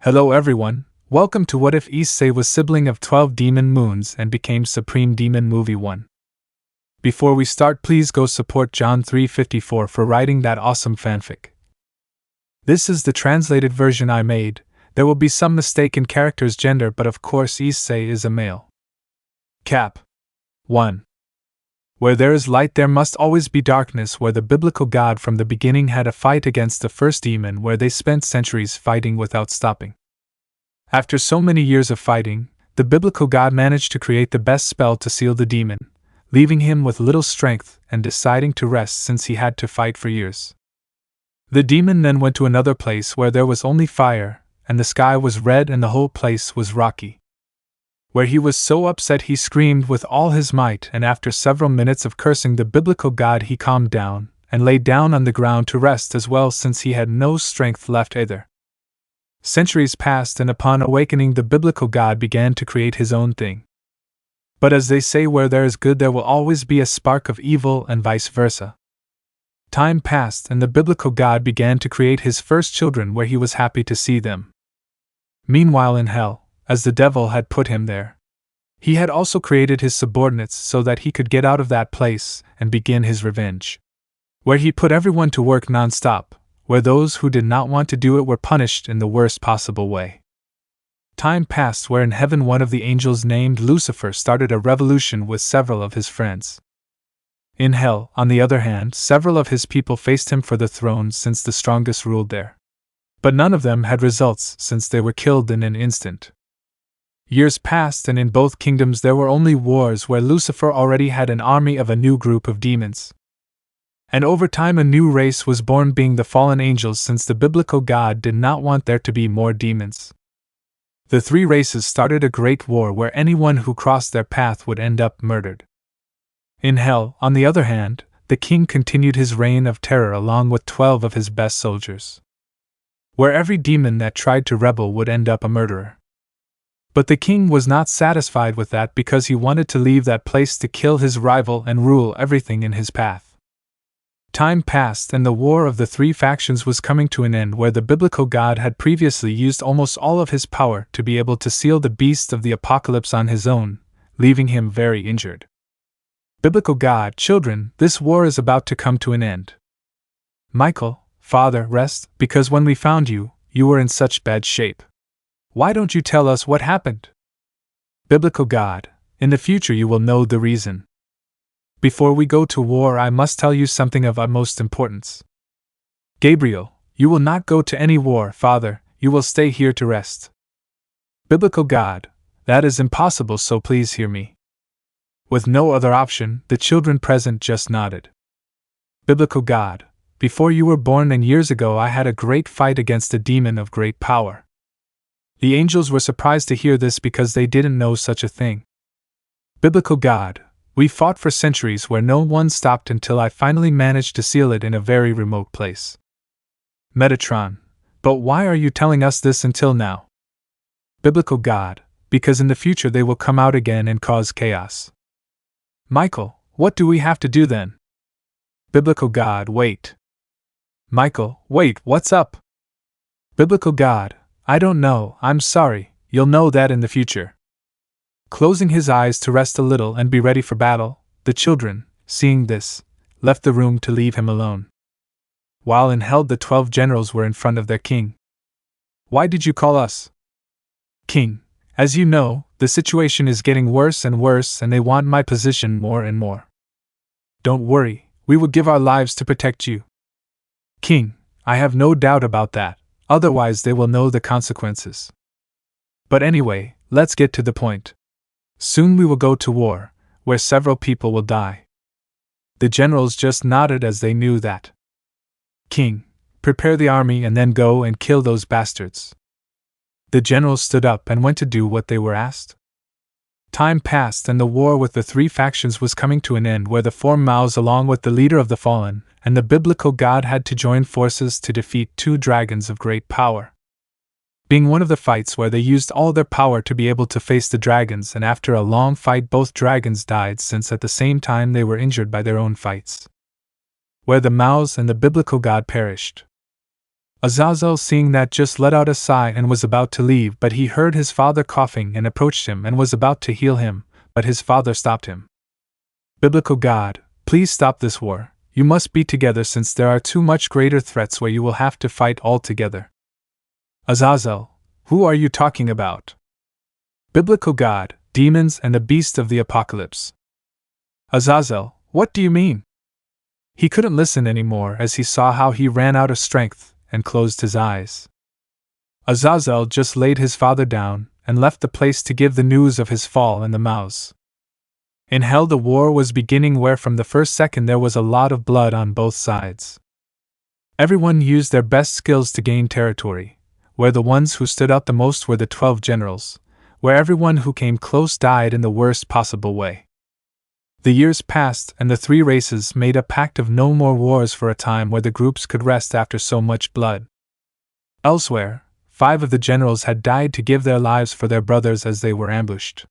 Hello everyone, welcome to What If Issei was sibling of 12 demon moons and became Supreme Demon Movie 1. Before we start, please go support John 354 for writing that awesome fanfic. This is the translated version I made. There will be some mistake in character's gender, but of course Issei is a male. Cap. 1. Where there is light there must always be darkness. Where the biblical god from the beginning had a fight against the first demon, where they spent centuries fighting without stopping. After so many years of fighting, the biblical god managed to create the best spell to seal the demon, leaving him with little strength and deciding to rest since he had to fight for years. The demon then went to another place where there was only fire, and the sky was red and the whole place was rocky. Where he was so upset he screamed with all his might, and after several minutes of cursing the biblical god he calmed down and lay down on the ground to rest as well, since he had no strength left either. Centuries passed, and upon awakening the biblical god began to create his own thing. But as they say, where there is good there will always be a spark of evil, and vice versa. Time passed and the biblical god began to create his first children, where he was happy to see them. Meanwhile in hell, as the devil had put him there, he had also created his subordinates so that he could get out of that place and begin his revenge. Where he put everyone to work non-stop, where those who did not want to do it were punished in the worst possible way. Time passed where in heaven one of the angels named Lucifer started a revolution with several of his friends. In hell, on the other hand, several of his people faced him for the throne since the strongest ruled there. But none of them had results since they were killed in an instant. Years passed, and in both kingdoms there were only wars, where Lucifer already had an army of a new group of demons. And over time a new race was born, being the fallen angels, since the biblical god did not want there to be more demons. The three races started a great war where anyone who crossed their path would end up murdered. In hell, on the other hand, the king continued his reign of terror along with 12 of his best soldiers, where every demon that tried to rebel would end up a murderer. But the king was not satisfied with that, because he wanted to leave that place to kill his rival and rule everything in his path. Time passed and the war of the three factions was coming to an end, where the biblical god had previously used almost all of his power to be able to seal the beast of the apocalypse on his own, leaving him very injured. Biblical god, children, this war is about to come to an end. Michael, father, rest, because when we found you, you were in such bad shape. Why don't you tell us what happened? Biblical god, in the future you will know the reason. Before we go to war, I must tell you something of utmost importance. Gabriel, you will not go to any war, father, you will stay here to rest. Biblical god, that is impossible, so please hear me. With no other option, the children present just nodded. Biblical god, before you were born and years ago I had a great fight against a demon of great power. The angels were surprised to hear this because they didn't know such a thing. Biblical god, we fought for centuries where no one stopped until I finally managed to seal it in a very remote place. Metatron, but why are you telling us this until now? Biblical god, because in the future they will come out again and cause chaos. Michael, what do we have to do then? Biblical god, wait. Michael, wait, what's up? Biblical god, I don't know, I'm sorry, you'll know that in the future. Closing his eyes to rest a little and be ready for battle, the children, seeing this, left the room to leave him alone. While in hell the 12 generals were in front of their king. Why did you call us? King, as you know, the situation is getting worse and worse and they want my position more and more. Don't worry, we will give our lives to protect you. King, I have no doubt about that. Otherwise they will know the consequences. But anyway, let's get to the point. Soon we will go to war, where several people will die. The generals just nodded as they knew that. King, prepare the army and then go and kill those bastards. The generals stood up and went to do what they were asked. Time passed and the war with the three factions was coming to an end, where the four mouths along with the leader of the fallen and the biblical god had to join forces to defeat 2 dragons of great power. Being one of the fights where they used all their power to be able to face the dragons, and after a long fight both dragons died, since at the same time they were injured by their own fights. Where the mouths and the biblical god perished. Azazel, seeing that, just let out a sigh and was about to leave, but he heard his father coughing and approached him and was about to heal him, but his father stopped him. Biblical God, please stop this war. You must be together since there are too much greater threats where you will have to fight all together. Azazel, who are you talking about? Biblical God, demons and the beast of the apocalypse. Azazel, what do you mean? He couldn't listen anymore as he saw how he ran out of strength and closed his eyes. Azazel just laid his father down and left the place to give the news of his fall in the mouths. In hell, the war was beginning, where from the first second there was a lot of blood on both sides. Everyone used their best skills to gain territory, where the ones who stood out the most were the 12 generals, where everyone who came close died in the worst possible way. The years passed, and the three races made a pact of no more wars for a time, where the groups could rest after so much blood. Elsewhere, 5 of the generals had died to give their lives for their brothers as they were ambushed,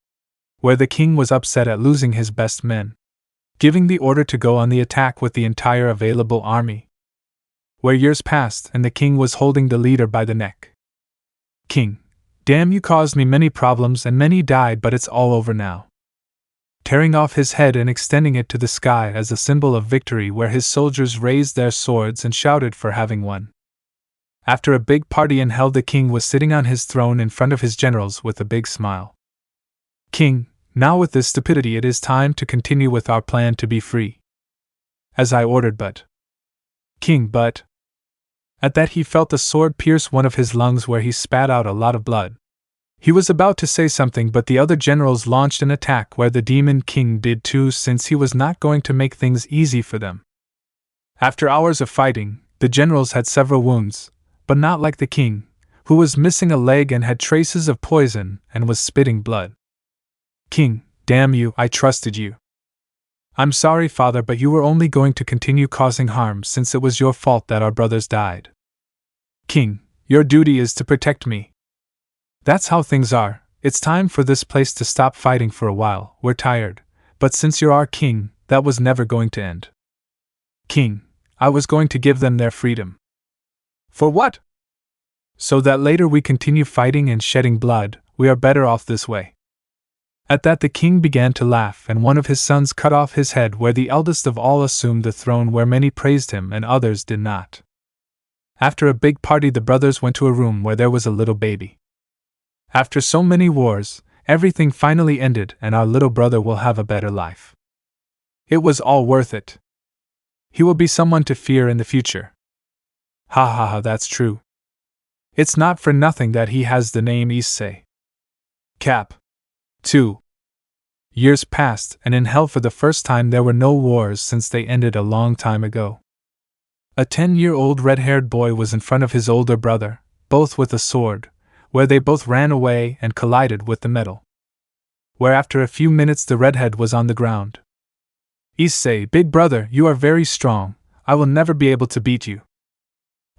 where the king was upset at losing his best men, giving the order to go on the attack with the entire available army. Where years passed and the king was holding the leader by the neck. King, damn, you caused me many problems and many died, but it's all over now. Tearing off his head and extending it to the sky as a symbol of victory, where his soldiers raised their swords and shouted for having won. After a big party in hell, the king was sitting on his throne in front of his generals with a big smile. King, now with this stupidity it is time to continue with our plan to be free. As I ordered, but... King, but... At that he felt a sword pierce one of his lungs, where he spat out a lot of blood. He was about to say something, but the other generals launched an attack, where the demon king did too, since he was not going to make things easy for them. After hours of fighting, the generals had several wounds, but not like the king, who was missing a leg and had traces of poison and was spitting blood. King, damn you, I trusted you. I'm sorry, father, but you were only going to continue causing harm since it was your fault that our brothers died. King, your duty is to protect me. That's how things are. It's time for this place to stop fighting for a while. We're tired, but since you're our king, that was never going to end. King, I was going to give them their freedom. For what? So that later we continue fighting and shedding blood. We are better off this way. At that the king began to laugh, and one of his sons cut off his head, where the eldest of all assumed the throne, where many praised him and others did not. After a big party, the brothers went to a room where there was a little baby. After so many wars, everything finally ended, and our little brother will have a better life. It was all worth it. He will be someone to fear in the future. Ha ha ha, that's true. It's not for nothing that he has the name Issei. Cap. 2. Years passed, and in hell for the first time there were no wars since they ended a long time ago. A 10-year-old red-haired boy was in front of his older brother, both with a sword, where they both ran away and collided with the metal. Where after a few minutes the redhead was on the ground. Issei, big brother, you are very strong. I will never be able to beat you.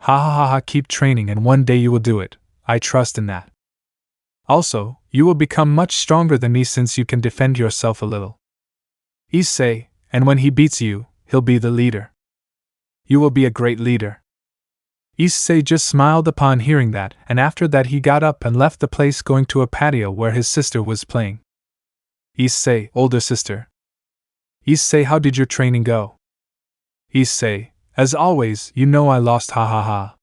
Ha ha ha ha, keep training and one day you will do it. I trust in that. Also, you will become much stronger than me since you can defend yourself a little. Issei, and when he beats you, he'll be the leader. You will be a great leader. Issei just smiled upon hearing that, and after that he got up and left the place, going to a patio where his sister was playing. Issei, older sister. Issei, how did your training go? Issei, as always, you know I lost, ha ha ha.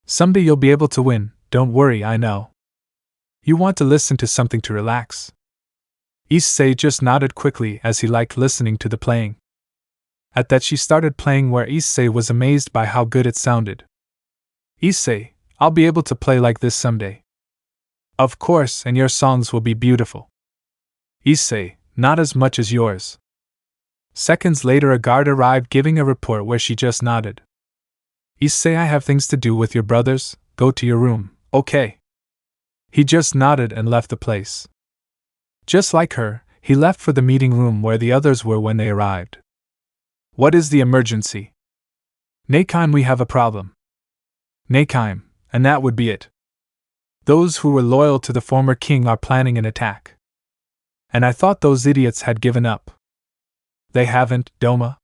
Someday you'll be able to win, don't worry, I know. You want to listen to something to relax? Issei just nodded quickly as he liked listening to the playing. At that she started playing, where Issei was amazed by how good it sounded. Issei, I'll be able to play like this someday. Of course, and your songs will be beautiful. Issei, not as much as yours. Seconds later a guard arrived giving a report, where she just nodded. Issei, I have things to do with your brothers, go to your room, okay? He just nodded and left the place. Just like her, he left for the meeting room where the others were when they arrived. What is the emergency? Nakeim, we have a problem. Nakeim, and that would be it. Those who were loyal to the former king are planning an attack. And I thought those idiots had given up. They haven't, Doma?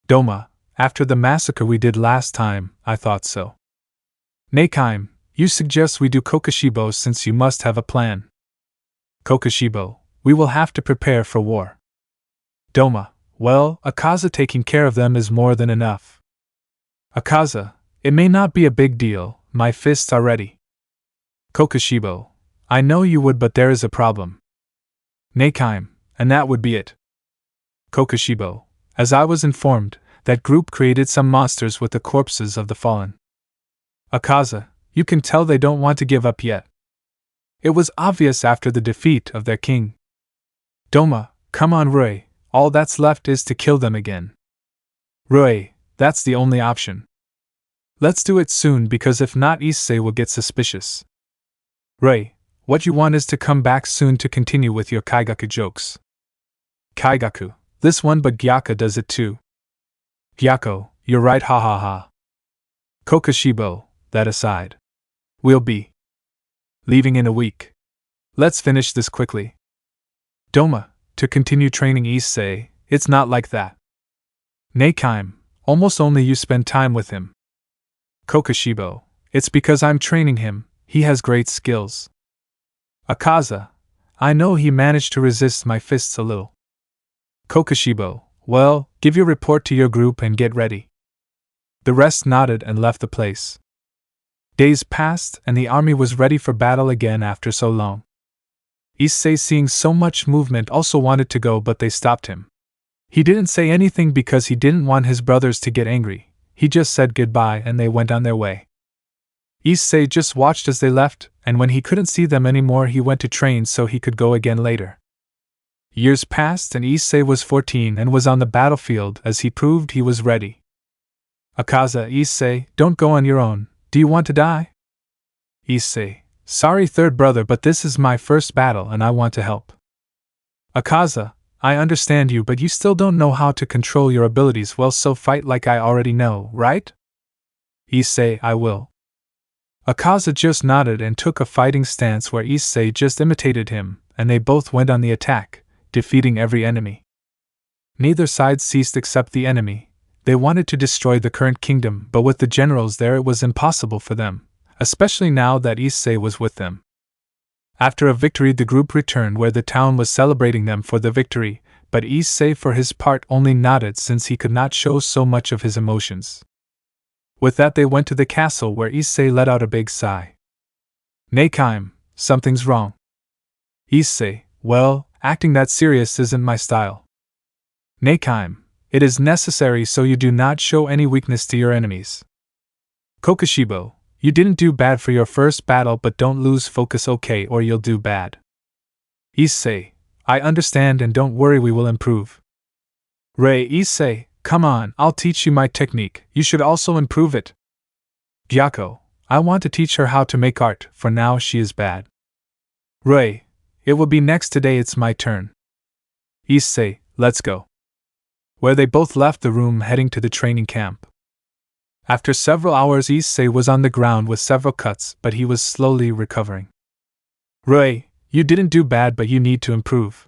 Doma, after the massacre we did last time, I thought so. Neikime, you suggest we do Kokushibo since you must have a plan. Kokushibo, we will have to prepare for war. Doma, well, Akaza taking care of them is more than enough. Akaza, it may not be a big deal, my fists are ready. Kokushibo, I know you would, but there is a problem. Neikime, and that would be it. Kokushibo, as I was informed, that group created some monsters with the corpses of the fallen. Akaza, you can tell they don't want to give up yet. It was obvious after the defeat of their king. Doma, come on Rui, all that's left is to kill them again. Rui, that's the only option. Let's do it soon because if not Issei will get suspicious. Rui, what you want is to come back soon to continue with your Kaigaku jokes. Kaigaku, this one but Gyaka does it too. Gyako, you're right, ha ha ha. Kokushibo, that aside. We'll be leaving in a week. Let's finish this quickly. Doma, to continue training Issei, it's not like that. Neikime, almost only you spend time with him. Kokushibo, it's because I'm training him, he has great skills. Akaza, I know he managed to resist my fists a little. Kokushibo, well, give your report to your group and get ready. The rest nodded and left the place. Days passed and the army was ready for battle again after so long. Issei, seeing so much movement, also wanted to go, but they stopped him. He didn't say anything because he didn't want his brothers to get angry, he just said goodbye and they went on their way. Issei just watched as they left, and when he couldn't see them anymore he went to train so he could go again later. Years passed and Issei was 14 and was on the battlefield as he proved he was ready. Akaza, Issei, don't go on your own, do you want to die? Issei, sorry third brother, but this is my first battle and I want to help. Akaza, I understand you, but you still don't know how to control your abilities well, so fight like I already know, right? Issei, I will. Akaza just nodded and took a fighting stance where Issei just imitated him, and they both went on the attack, defeating every enemy. Neither side ceased except the enemy. They wanted to destroy the current kingdom, but with the generals there it was impossible for them, especially now that Issei was with them. After a victory the group returned where the town was celebrating them for the victory, but Issei for his part only nodded since he could not show so much of his emotions. With that they went to the castle where Issei let out a big sigh. Neikime, something's wrong. Issei, well, acting that serious isn't my style. Neikime, it is necessary so you do not show any weakness to your enemies. Kokushibo, you didn't do bad for your first battle, but don't lose focus, okay, or you'll do bad. Issei, I understand and don't worry, we will improve. Issei, come on, I'll teach you my technique, you should also improve it. Gyako, I want to teach her how to make art, for now she is bad. It will be next today, it's my turn. Issei, let's go. Where they both left the room heading to the training camp. After several hours Issei was on the ground with several cuts, but he was slowly recovering. You didn't do bad, but you need to improve.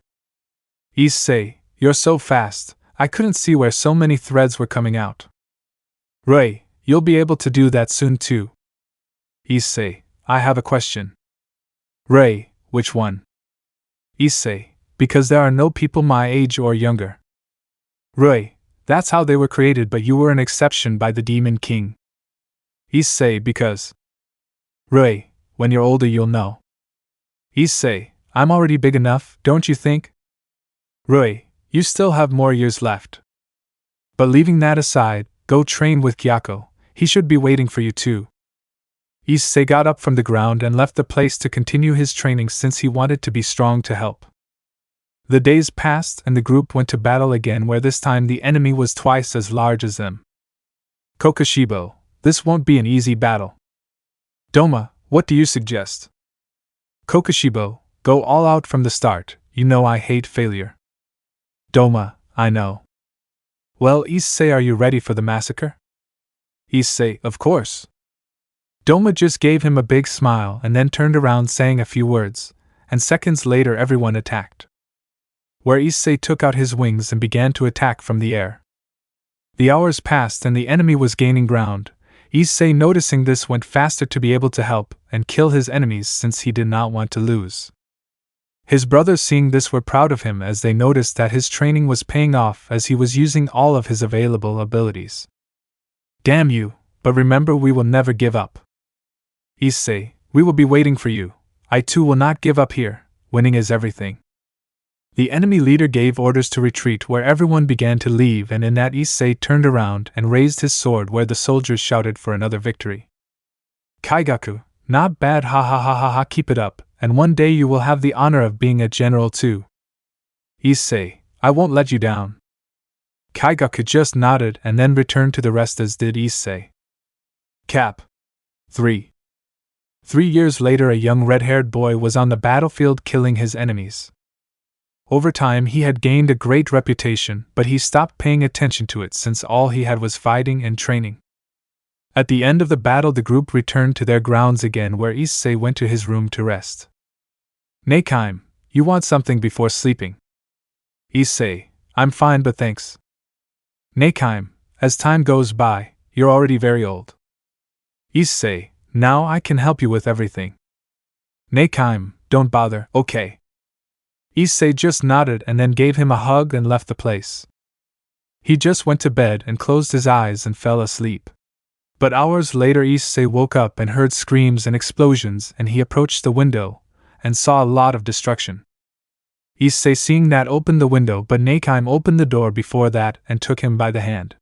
Issei, you're so fast, I couldn't see where so many threads were coming out. You'll be able to do that soon too. Issei, I have a question. Which one? Issei, because there are no people my age or younger. That's how they were created, but you were an exception by the Demon King. Issei, because. When you're older you'll know. Issei, I'm already big enough, don't you think? You still have more years left. But leaving that aside, go train with Gyako, he should be waiting for you too. Issei got up from the ground and left the place to continue his training since he wanted to be strong to help. The days passed and the group went to battle again, where this time the enemy was twice as large as them. Kokushibo, this won't be an easy battle. Doma, what do you suggest? Kokushibo, go all out from the start, you know I hate failure. Doma, I know. Well, Issei, are you ready for the massacre? Issei, of course. Doma just gave him a big smile and then turned around saying a few words, and seconds later everyone attacked. Where Issei took out his wings and began to attack from the air. The hours passed and the enemy was gaining ground, Issei, noticing this, went faster to be able to help and kill his enemies since he did not want to lose. His brothers, seeing this, were proud of him as they noticed that his training was paying off as he was using all of his available abilities. Damn you, but remember, we will never give up. Issei, we will be waiting for you. I too will not give up here. Winning is everything. The enemy leader gave orders to retreat, where everyone began to leave, and in that Issei turned around and raised his sword, where the soldiers shouted for another victory. Kaigaku, not bad, ha ha ha ha ha, keep it up, and one day you will have the honor of being a general too. Issei, I won't let you down. Kaigaku just nodded and then returned to the rest, as did Issei. Cap. 3. 3 years later, a young red-haired boy was on the battlefield killing his enemies. Over time he had gained a great reputation, but he stopped paying attention to it since all he had was fighting and training. At the end of the battle, the group returned to their grounds again, where Issei went to his room to rest. Neikime, you want something before sleeping? Issei, I'm fine but thanks. Neikime, as time goes by, you're already very old. Issei, now I can help you with everything. Neikime, don't bother, okay. Issei just nodded and then gave him a hug and left the place. He just went to bed and closed his eyes and fell asleep. But hours later Issei woke up and heard screams and explosions, and he approached the window and saw a lot of destruction. Issei, seeing that, opened the window, but Neikime opened the door before that and took him by the hand.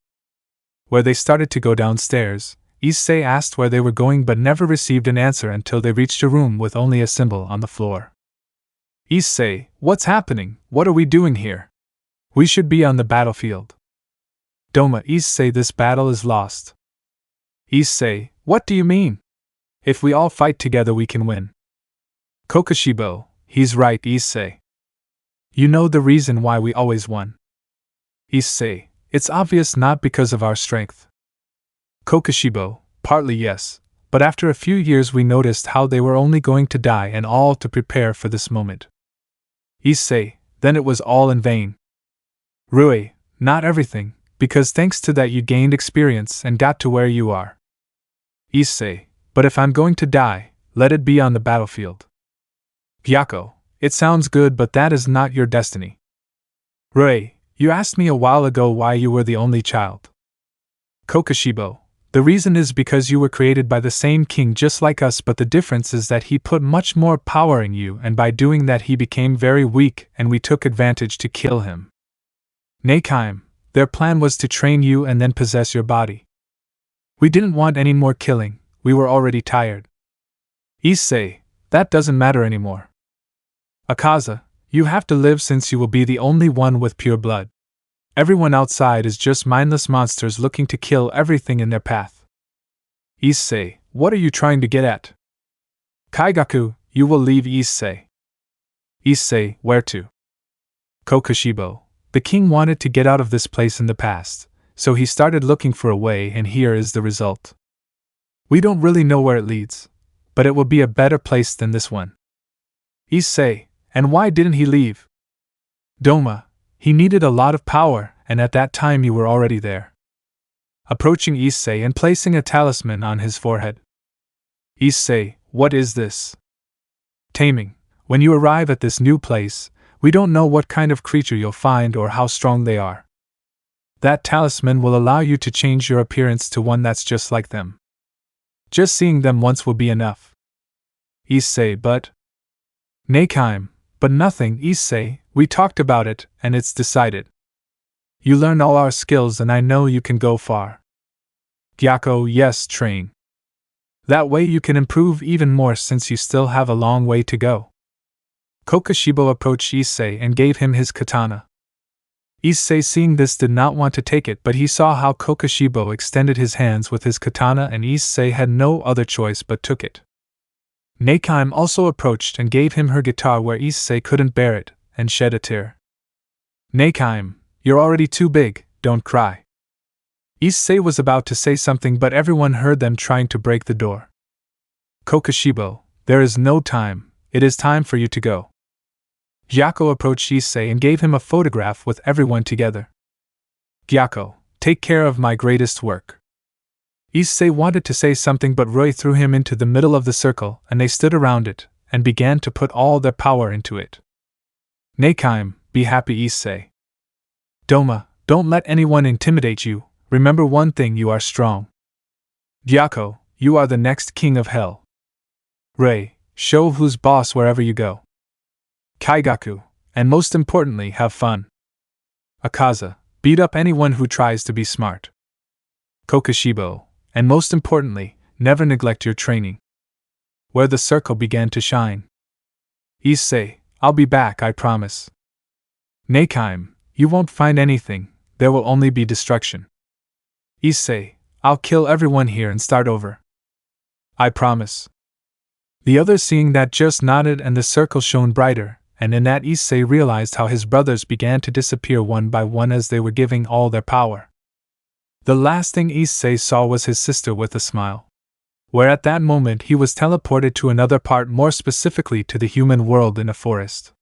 Where they started to go downstairs, Issei asked where they were going but never received an answer until they reached a room with only a symbol on the floor. Issei, what's happening? What are we doing here? We should be on the battlefield. Doma, Issei, this battle is lost. Issei, what do you mean? If we all fight together we can win. Kokushibo, he's right, Issei. You know the reason why we always won. Issei, it's obvious, not because of our strength. Kokushibo, partly yes, but after a few years we noticed how they were only going to die, and all to prepare for this moment. Issei, then it was all in vain. Rui, not everything, because thanks to that you gained experience and got to where you are. Issei, but if I'm going to die, let it be on the battlefield. Gyako, it sounds good, but that is not your destiny. Rui, you asked me a while ago why you were the only child. Kokushibo, the reason is because you were created by the same king just like us, but the difference is that he put much more power in you, and by doing that he became very weak and we took advantage to kill him. Neikime, their plan was to train you and then possess your body. We didn't want any more killing, we were already tired. Issei, that doesn't matter anymore. Akaza, you have to live since you will be the only one with pure blood. Everyone outside is just mindless monsters looking to kill everything in their path. Issei, what are you trying to get at? Kaigaku, you will leave Issei. Issei, where to? Kokushibo, the king wanted to get out of this place in the past, so he started looking for a way, and here is the result. We don't really know where it leads, but it will be a better place than this one. Issei, and why didn't he leave? Doma, he needed a lot of power, and at that time you were already there. Approaching Issei and placing a talisman on his forehead. Issei, what is this? Taming, when you arrive at this new place, we don't know what kind of creature you'll find or how strong they are. That talisman will allow you to change your appearance to one that's just like them. Just seeing them once will be enough. Issei, but... Neikime, but nothing, Issei, we talked about it, and it's decided. You learn all our skills and I know you can go far. Gyako, yes, train. That way you can improve even more since you still have a long way to go. Kokushibo approached Issei and gave him his katana. Issei, seeing this, did not want to take it, but he saw how Kokushibo extended his hands with his katana and Issei had no other choice but took it. Neikime also approached and gave him her guitar, where Issei couldn't bear it and shed a tear. Neikime, you're already too big, don't cry. Issei was about to say something, but everyone heard them trying to break the door. Kokushibo, there is no time, it is time for you to go. Gyako approached Issei and gave him a photograph with everyone together. Gyako, take care of my greatest work. Issei wanted to say something, but Roy threw him into the middle of the circle, and they stood around it, and began to put all their power into it. Nakaim, be happy, Issei. Doma, don't let anyone intimidate you, remember one thing, you are strong. Gyako, you are the next king of hell. Rei, show who's boss wherever you go. Kaigaku, and most importantly, have fun. Akaza, beat up anyone who tries to be smart. Kokoshibo, and most importantly, never neglect your training. Where the circle began to shine. Issei, I'll be back, I promise. Nakaim, you won't find anything, there will only be destruction. Issei, I'll kill everyone here and start over. I promise. The others, seeing that, just nodded, and the circle shone brighter, and in that Issei realized how his brothers began to disappear one by one as they were giving all their power. The last thing Issei saw was his sister with a smile. Where at that moment he was teleported to another part, more specifically to the human world in a forest.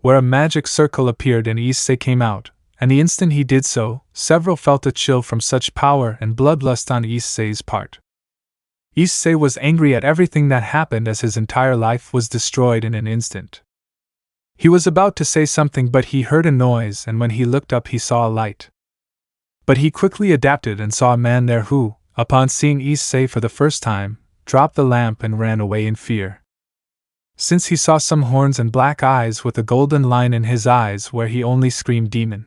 Where a magic circle appeared and Issei came out, and the instant he did so, several felt a chill from such power and bloodlust on Issei's part. Issei was angry at everything that happened as his entire life was destroyed in an instant. He was about to say something, but he heard a noise, and when he looked up he saw a light. But he quickly adapted and saw a man there who, upon seeing Issei for the first time, dropped the lamp and ran away in fear. Since he saw some horns and black eyes with a golden line in his eyes where he only screamed demon.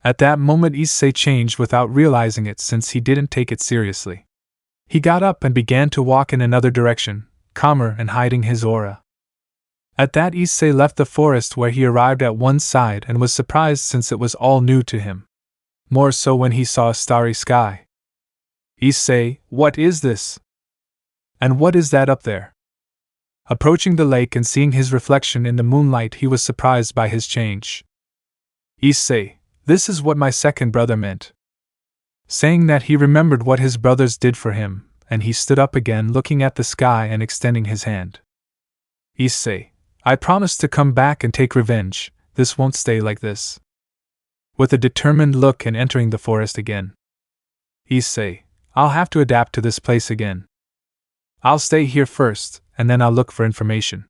At that moment Issei changed without realizing it, since he didn't take it seriously. He got up and began to walk in another direction, calmer and hiding his aura. At that Issei left the forest, where he arrived at one side and was surprised since it was all new to him. More so when he saw a starry sky. Issei, what is this? And what is that up there? Approaching the lake and seeing his reflection in the moonlight, he was surprised by his change. Issei, this is what my second brother meant. Saying that, he remembered what his brothers did for him, and he stood up again, looking at the sky and extending his hand. Issei, I promise to come back and take revenge, this won't stay like this. With a determined look and entering the forest again. Issei, I'll have to adapt to this place again. I'll stay here first, and then I'll look for information.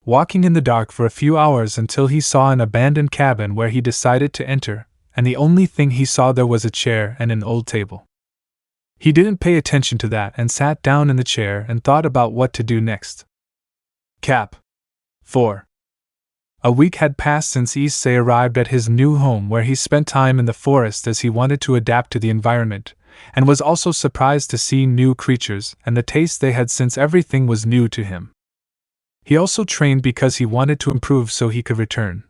Walking in the dark for a few hours until he saw an abandoned cabin where he decided to enter, and the only thing he saw there was a chair and an old table. He didn't pay attention to that and sat down in the chair and thought about what to do next. Cap. 4. A week had passed since Issei arrived at his new home, where he spent time in the forest as he wanted to adapt to the environment, and was also surprised to see new creatures and the taste they had, since everything was new to him. He also trained because he wanted to improve so he could return,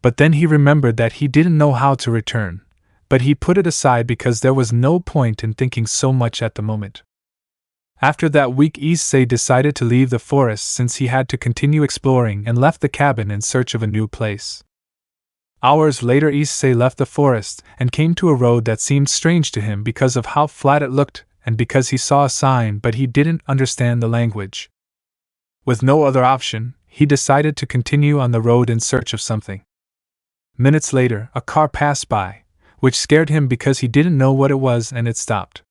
but then he remembered that he didn't know how to return, but he put it aside because there was no point in thinking so much at the moment. After that week, Issei decided to leave the forest since he had to continue exploring, and left the cabin in search of a new place. Hours later, Issei left the forest and came to a road that seemed strange to him because of how flat it looked and because he saw a sign but he didn't understand the language. With no other option, he decided to continue on the road in search of something. Minutes later, a car passed by, which scared him because he didn't know what it was, and it stopped.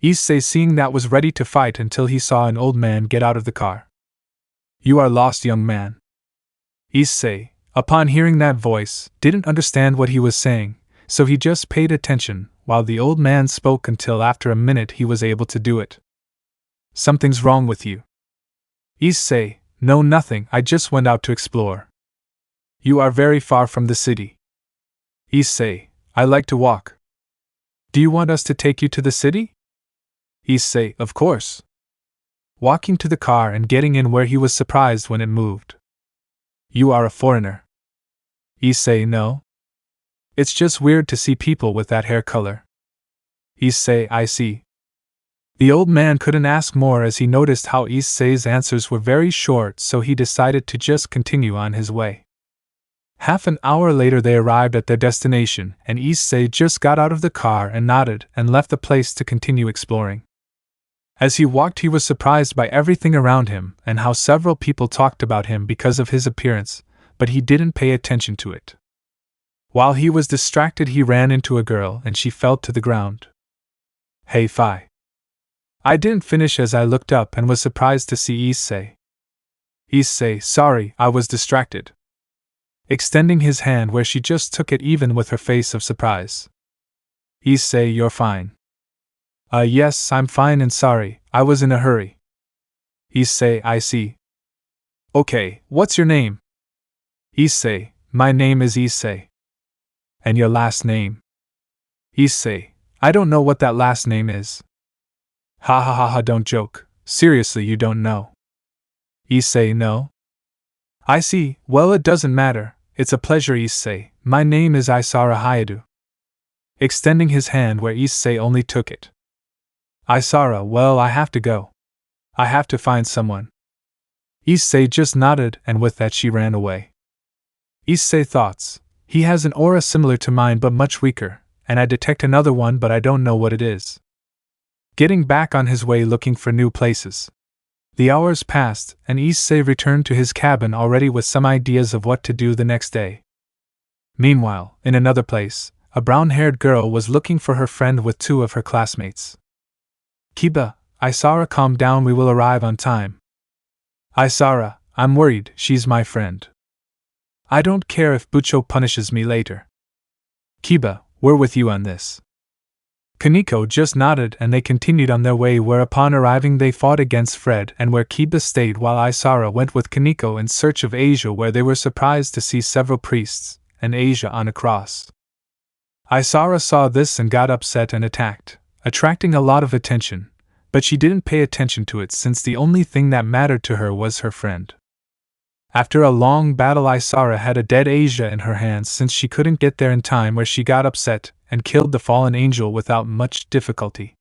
Issei, seeing that, was ready to fight until he saw an old man get out of the car. You are lost, young man. Issei, upon hearing that voice, didn't understand what he was saying, so he just paid attention while the old man spoke until after a minute he was able to do it. Something's wrong with you. Issei, no, nothing, I just went out to explore. You are very far from the city. Issei, I like to walk. Do you want us to take you to the city? Issei, of course. Walking to the car and getting in, where he was surprised when it moved. You are a foreigner. Issei, no. It's just weird to see people with that hair color. Issei, I see. The old man couldn't ask more as he noticed how Issei's answers were very short, so he decided to just continue on his way. Half an hour later they arrived at their destination, and Issei just got out of the car and nodded and left the place to continue exploring. As he walked, he was surprised by everything around him and how several people talked about him because of his appearance, but he didn't pay attention to it. While he was distracted, he ran into a girl and she fell to the ground. Hey fi. I didn't finish as I looked up and was surprised to see Issei. Issei, sorry, I was distracted. Extending his hand where she just took it even with her face of surprise. Issei, you're fine. Yes, I'm fine and sorry, I was in a hurry. Issei, I see. Okay, what's your name? Issei, my name is Issei. And your last name? Issei, I don't know what that last name is. Ha ha ha ha, don't joke, seriously you don't know. Issei, no? I see, well it doesn't matter, it's a pleasure Issei, my name is Isara Hayadu. Extending his hand where Issei only took it. Isara, well I have to go. I have to find someone. Issei just nodded and with that she ran away. Issei thoughts, he has an aura similar to mine but much weaker, and I detect another one but I don't know what it is. Getting back on his way looking for new places. The hours passed, and Issei returned to his cabin already with some ideas of what to do the next day. Meanwhile, in another place, a brown-haired girl was looking for her friend with two of her classmates. Kiba, Isara, calm down, we will arrive on time. Isara, I'm worried, she's my friend. I don't care if Bucho punishes me later. Kiba, we're with you on this. Kaneko just nodded and they continued on their way, where upon arriving they fought against Fred and where Kiba stayed while Isara went with Kaneko in search of Asia, where they were surprised to see several priests and Asia on a cross. Isara saw this and got upset and attacked, attracting a lot of attention, but she didn't pay attention to it since the only thing that mattered to her was her friend. After a long battle, Isara had a dead Asia in her hands since she couldn't get there in time, where she got upset and killed the fallen angel without much difficulty.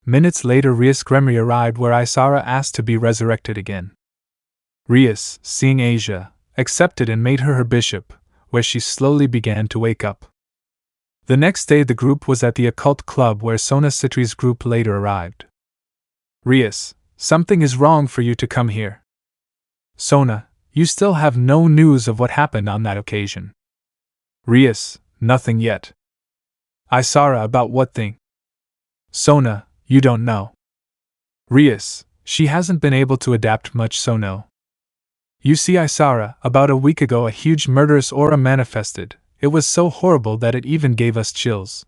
Minutes later, Rias Gremry arrived, where Isara asked to be resurrected again. Rias, seeing Asia, accepted and made her bishop, where she slowly began to wake up. The next day the group was at the occult club where Sona Citri's group later arrived. Rias, something is wrong for you to come here. Sona, you still have no news of what happened on that occasion. Rias, nothing yet. Isara, about what thing? Sona, you don't know. Rias, she hasn't been able to adapt much, so no. You see, Isara, about a week ago a huge murderous aura manifested. It was so horrible that it even gave us chills.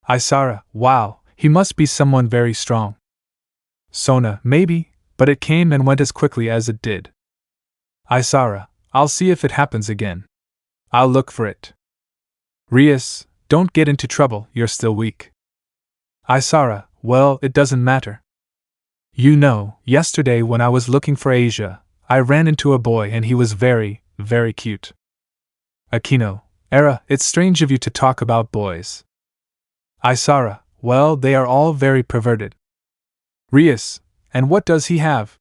Isara, wow, he must be someone very strong. Sona, maybe, but it came and went as quickly as it did. Isara, I'll see if it happens again. I'll look for it. Rias, don't get into trouble, you're still weak. Isara, well, it doesn't matter. You know, yesterday when I was looking for Asia, I ran into a boy and he was very, very cute. Akeno, Era, it's strange of you to talk about boys. Isara, well, they are all very perverted. Rias, and what does he have?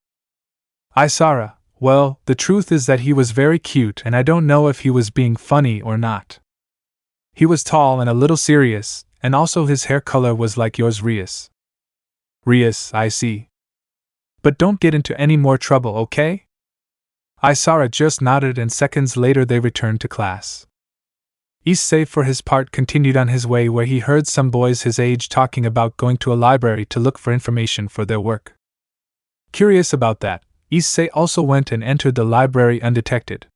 Isara, well, the truth is that he was very cute and I don't know if he was being funny or not. He was tall and a little serious, and also his hair color was like yours, Rias. Rias, I see. But don't get into any more trouble, okay? Isara just nodded and seconds later they returned to class. Issei for his part continued on his way, where he heard some boys his age talking about going to a library to look for information for their work. Curious about that, Issei also went and entered the library undetected.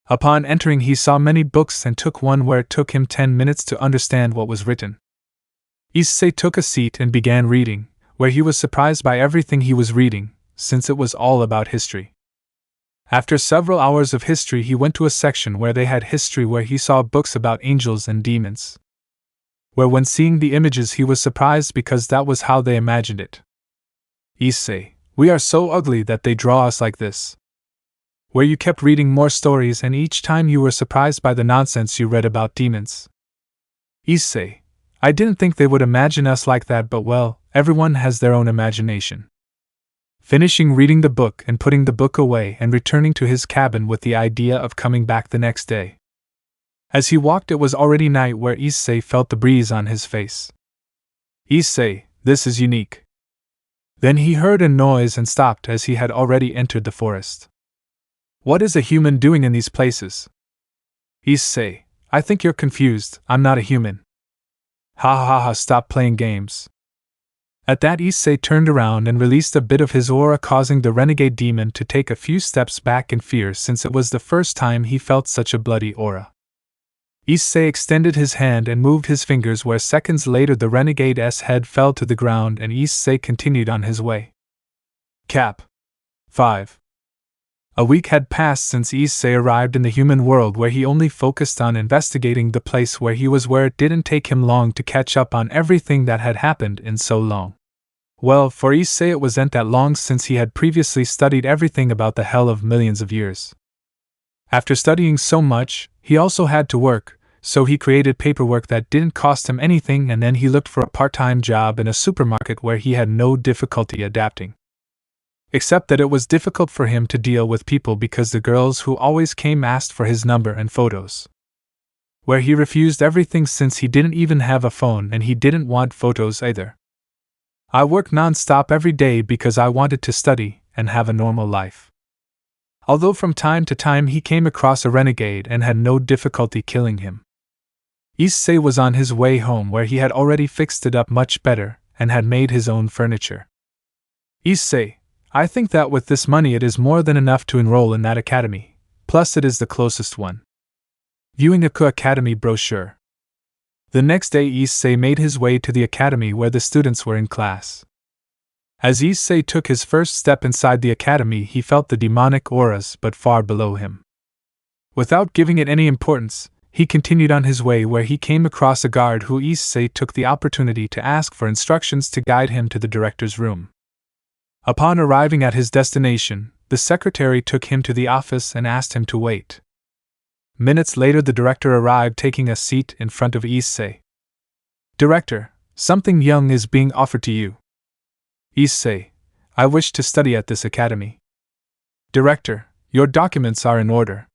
Upon entering he saw many books and took one where it took him 10 minutes to understand what was written. Issei took a seat and began reading, where he was surprised by everything he was reading, since it was all about history. After several hours of history he went to a section where they had history, where he saw books about angels and demons. Where when seeing the images he was surprised because that was how they imagined it. Issei, we are so ugly that they draw us like this. Where you kept reading more stories and each time you were surprised by the nonsense you read about demons. Issei, I didn't think they would imagine us like that, but well, everyone has their own imagination. Finishing reading the book and putting the book away and returning to his cabin with the idea of coming back the next day. As he walked it was already night, where Issei felt the breeze on his face. Issei, this is unique. Then he heard a noise and stopped as he had already entered the forest. What is a human doing in these places? Issei, I think you're confused, I'm not a human. Ha ha ha, stop playing games. At that, Issei turned around and released a bit of his aura, causing the renegade demon to take a few steps back in fear, since it was the first time he felt such a bloody aura. Issei extended his hand and moved his fingers, where seconds later the renegade's head fell to the ground and Issei continued on his way. Cap. 5. A week had passed since Issei arrived in the human world, where he only focused on investigating the place where he was, where it didn't take him long to catch up on everything that had happened in so long. Well, for Issei it wasn't that long, since he had previously studied everything about the hell of millions of years. After studying so much, he also had to work, so he created paperwork that didn't cost him anything, and then he looked for a part-time job in a supermarket where he had no difficulty adapting. Except that it was difficult for him to deal with people because the girls who always came asked for his number and photos. Where he refused everything since he didn't even have a phone and he didn't want photos either. I worked non-stop every day because I wanted to study and have a normal life. Although from time to time he came across a renegade and had no difficulty killing him. Issei was on his way home, where he had already fixed it up much better and had made his own furniture. Issei, I think that with this money it is more than enough to enroll in that academy, plus it is the closest one. Viewing a Academy brochure. The next day Issei made his way to the academy where the students were in class. As Issei took his first step inside the academy, he felt the demonic auras but far below him. Without giving it any importance, he continued on his way, where he came across a guard who Issei took the opportunity to ask for instructions to guide him to the director's room. Upon arriving at his destination, the secretary took him to the office and asked him to wait. Minutes later the director arrived, taking a seat in front of Issei. Director, something young is being offered to you. Issei, I wish to study at this academy. Director, your documents are in order.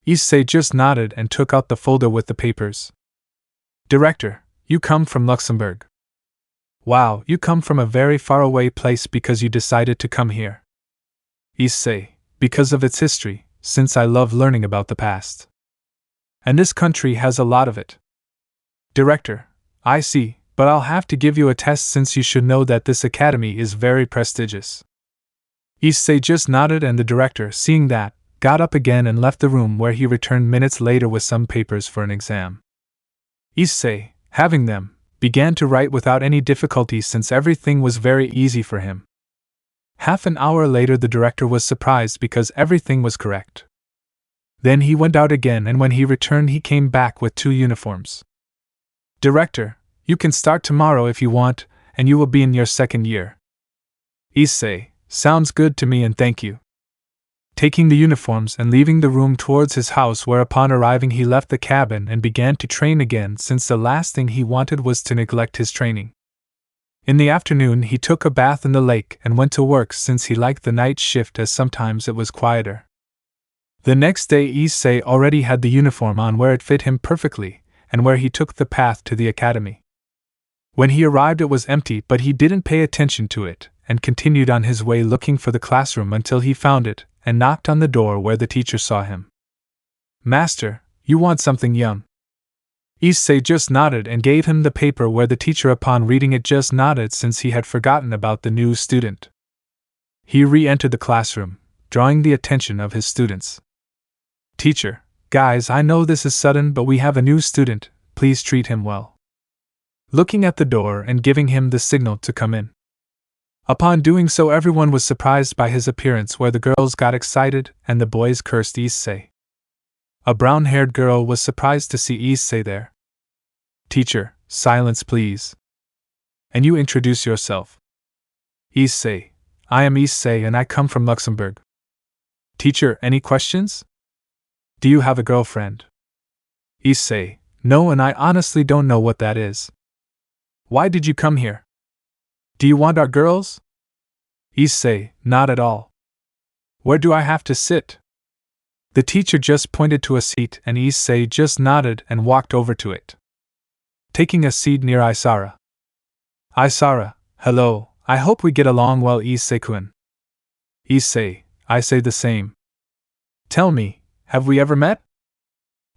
Issei just nodded and took out the folder with the papers. Director, you come from Luxembourg. Wow, you come from a very faraway place because you decided to come here. Issei, because of its history, since I love learning about the past. And this country has a lot of it. Director, I see, but I'll have to give you a test since you should know that this academy is very prestigious. Issei just nodded, and the director, seeing that, got up again and left the room, where he returned minutes later with some papers for an exam. Issei, having them, began to write without any difficulty since everything was very easy for him. Half an hour later the director was surprised because everything was correct. Then he went out again, and when he returned he came back with 2 uniforms. Director, you can start tomorrow if you want, and you will be in your 2nd year. Issei, sounds good to me and thank you. Taking the uniforms and leaving the room towards his house, where upon arriving he left the cabin and began to train again, since the last thing he wanted was to neglect his training. In the afternoon he took a bath in the lake and went to work, since he liked the night shift as sometimes it was quieter. The next day Issei already had the uniform on, where it fit him perfectly, and where he took the path to the academy. When he arrived it was empty, but he didn't pay attention to it, and continued on his way looking for the classroom until he found it, and knocked on the door, where the teacher saw him. Master, you want something young? Issei just nodded and gave him the paper, where the teacher upon reading it just nodded since he had forgotten about the new student. He re-entered the classroom, drawing the attention of his students. Teacher, guys, I know this is sudden, but we have a new student, please treat him well. Looking at the door and giving him the signal to come in. Upon doing so everyone was surprised by his appearance, where the girls got excited and the boys cursed Issei. A brown-haired girl was surprised to see Issei there. Teacher, silence please. And you introduce yourself. Issei, I am Issei and I come from Luxembourg. Teacher, any questions? Do you have a girlfriend? Issei, no, and I honestly don't know what that is. Why did you come here? Do you want our girls? Issei, not at all. Where do I have to sit? The teacher just pointed to a seat and Issei just nodded and walked over to it. Taking a seat near Isara. Isara, hello, I hope we get along well, Issei-kun. Issei, I say the same. Tell me, have we ever met?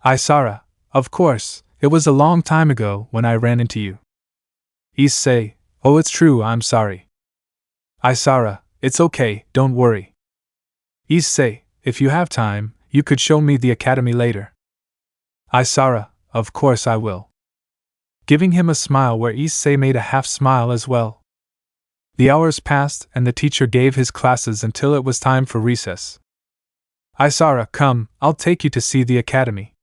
Isara, of course, It was a long time ago when I ran into you. Issei, oh it's true, I'm sorry. Isara, it's okay, don't worry. Issei, if you have time, you could show me the academy later. Isara, of course I will. Giving him a smile where Issei made a half smile as well. The hours passed and the teacher gave his classes until it was time for recess. Isara, come, I'll take you to see the academy.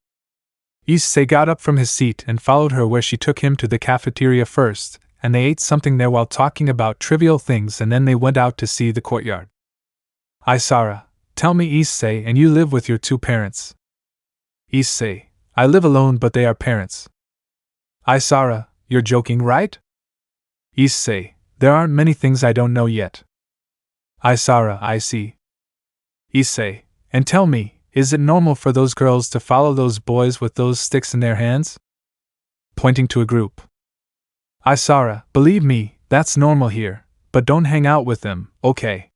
Issei got up from his seat and followed her where she took him to the cafeteria first, and they ate something there while talking about trivial things, and then they went out to see the courtyard. Isara, tell me Issei, and you live with your two parents. Issei, I live alone but they are parents. Isara, you're joking, right? Issei, there aren't many things I don't know yet. Isara, I see. Issei, and tell me, is it normal for those girls to follow those boys with those sticks in their hands? Pointing to a group. Isara, believe me, that's normal here, but don't hang out with them, okay?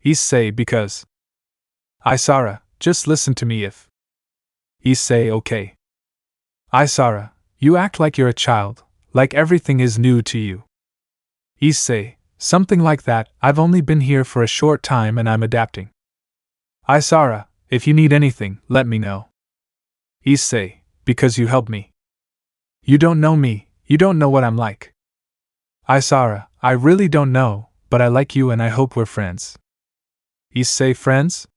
Issei, because. Isara, just listen to me if. Issei, okay. Isara, you act like you're a child, like everything is new to you. Issei, something like that, I've only been here for a short time and I'm adapting. Isara, if you need anything, let me know. Issei, because you helped me. You don't know me, you don't know what I'm like. Isara, I really don't know, but I like you and I hope we're friends. Issei, friends?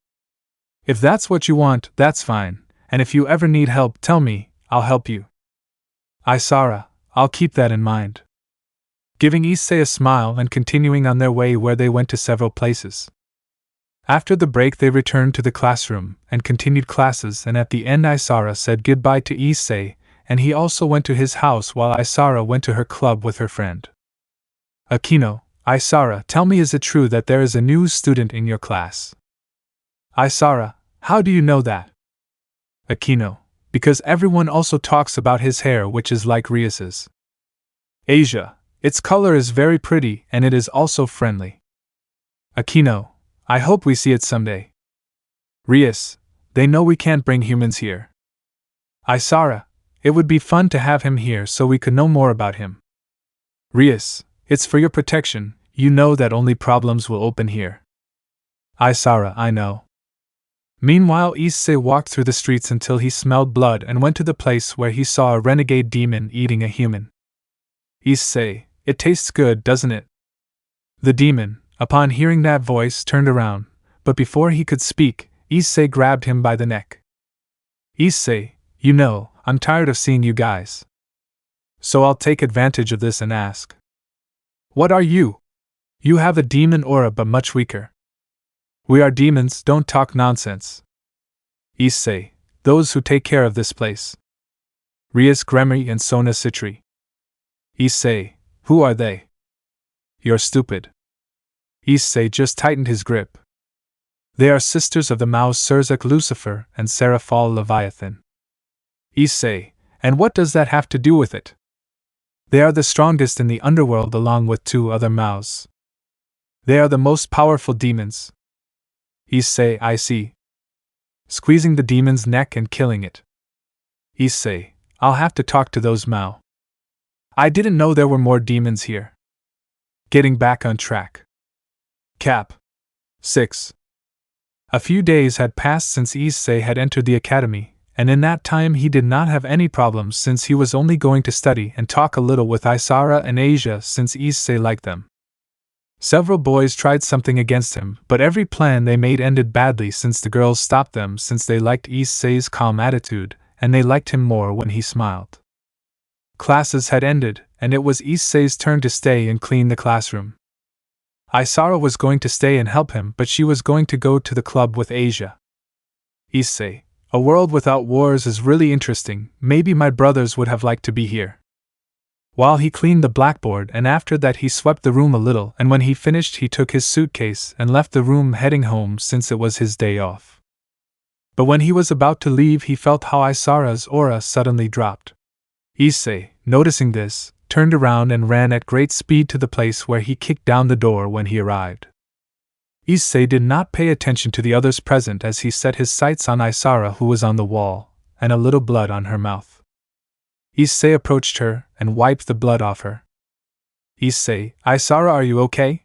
If that's what you want, that's fine, and if you ever need help, tell me, I'll help you. Isara, I'll keep that in mind. Giving Issei a smile and continuing on their way where they went to several places. After the break they returned to the classroom and continued classes, and at the end Isara said goodbye to Issei, and he also went to his house while Isara went to her club with her friend. Akeno, Isara, tell me, is it true that there is a new student in your class? Isara, how do you know that? Akeno, because everyone also talks about his hair, which is like Rias's. Asia, its color is very pretty and it is also friendly. Akeno, I hope we see it someday. Rias, they know we can't bring humans here. Isara, it would be fun to have him here so we could know more about him. Rias, it's for your protection, you know that only problems will open here. Isara, I know. Meanwhile, Issei walked through the streets until he smelled blood and went to the place where he saw a renegade demon eating a human. Issei, it tastes good, doesn't it? The demon, upon hearing that voice, turned around, but before he could speak, Issei grabbed him by the neck. Issei, you know, I'm tired of seeing you guys. So I'll take advantage of this and ask. What are you? You have a demon aura but much weaker. We are demons, don't talk nonsense. Issei, those who take care of this place. Rias, Gremry, and Sona Citri. Issei, who are they? You're stupid. Issei just tightened his grip. They are sisters of the Mao Surzak Lucifer and Seraphal Leviathan. Issei, and what does that have to do with it? They are the strongest in the underworld along with two other Maos. They are the most powerful demons. Issei, I see. Squeezing the demon's neck and killing it. Issei, I'll have to talk to those Mao. I didn't know there were more demons here. Getting back on track. Cap. 6. A few days had passed since Issei had entered the academy, and in that time he did not have any problems since he was only going to study and talk a little with Isara and Asia since Issei liked them. Several boys tried something against him, but every plan they made ended badly since the girls stopped them since they liked Issei's calm attitude, and they liked him more when he smiled. Classes had ended, and it was Issei's turn to stay and clean the classroom. Isara was going to stay and help him, but she was going to go to the club with Asia. Issei, a world without wars is really interesting, maybe my brothers would have liked to be here. While he cleaned the blackboard, and after that he swept the room a little, and when he finished he took his suitcase and left the room heading home since it was his day off. But when he was about to leave he felt how Isara's aura suddenly dropped. Issei, noticing this, turned around and ran at great speed to the place where he kicked down the door when he arrived. Issei did not pay attention to the others present as he set his sights on Isara, who was on the wall, and a little blood on her mouth. Issei approached her and wiped the blood off her. Issei, Isara, are you okay?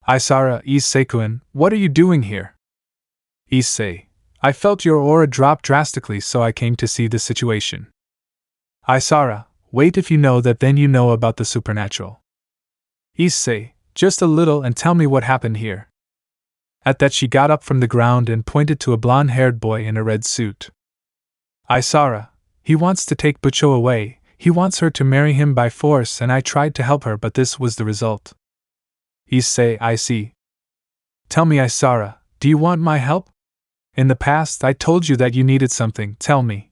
Isara, Issei-kun, what are you doing here? Issei, I felt your aura drop drastically, so I came to see the situation. Isara, wait, if you know that then you know about the supernatural. Issei, just a little, and tell me what happened here. At that she got up from the ground and pointed to a blonde-haired boy in a red suit. Isara, he wants to take Bucho away, he wants her to marry him by force, and I tried to help her, but this was the result. Issei, I see. Tell me, Isara, do you want my help? In the past I told you that you needed something, tell me.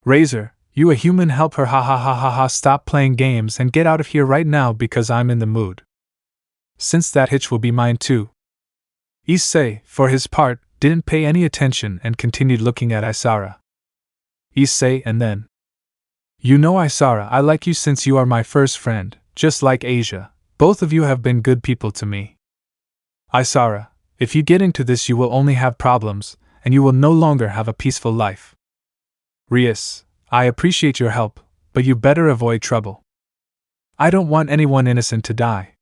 Razor, you a human, help her, ha ha ha ha ha, stop playing games and get out of here right now because I'm in the mood. Since that hitch will be mine too. Issei, for his part, didn't pay any attention and continued looking at Isara. Issei, and then. You know, Isara, I like you since you are my first friend, just like Asia. Both of you have been good people to me. Isara, if you get into this you will only have problems, and you will no longer have a peaceful life. Rias, I appreciate your help, but you better avoid trouble. I don't want anyone innocent to die.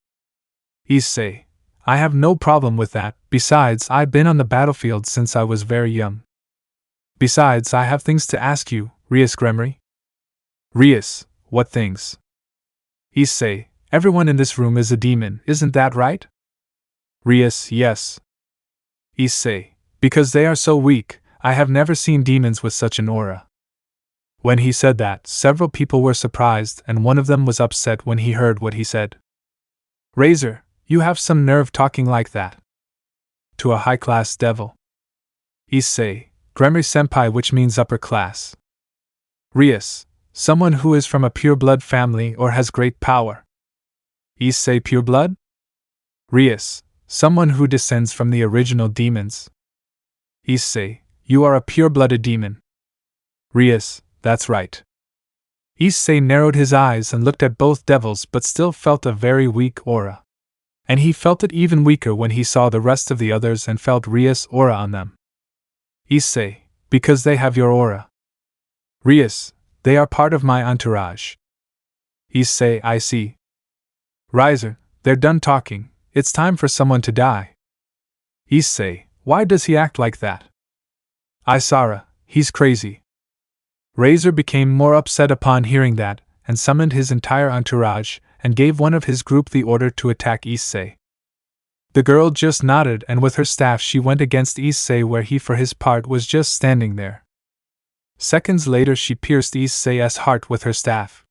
Issei, I have no problem with that, besides I've been on the battlefield since I was very young. Besides, I have things to ask you, Rias Gremory. Rias, what things? Issei, everyone in this room is a demon, isn't that right? Rias, yes. Issei, because they are so weak, I have never seen demons with such an aura. When he said that, several people were surprised, and one of them was upset when he heard what he said. Razor, you have some nerve talking like that. To a high-class devil. Issei, Gremory-senpai, which means upper class. Rias, someone who is from a pure-blood family or has great power. Issei, pure blood? Rias, someone who descends from the original demons. Issei, you are a pure-blooded demon. Rias, that's right. Issei narrowed his eyes and looked at both devils but still felt a very weak aura. And he felt it even weaker when he saw the rest of the others and felt Rias' aura on them. Issei, because they have your aura. Rias, they are part of my entourage. Issei, I see. Riser, they're done talking, it's time for someone to die. Issei, why does he act like that? Isara, he's crazy. Razor became more upset upon hearing that, and summoned his entire entourage, and gave one of his group the order to attack Issei. The girl just nodded, and with her staff she went against Issei, where he for his part was just standing there. Seconds later she pierced Issei's heart with her staff.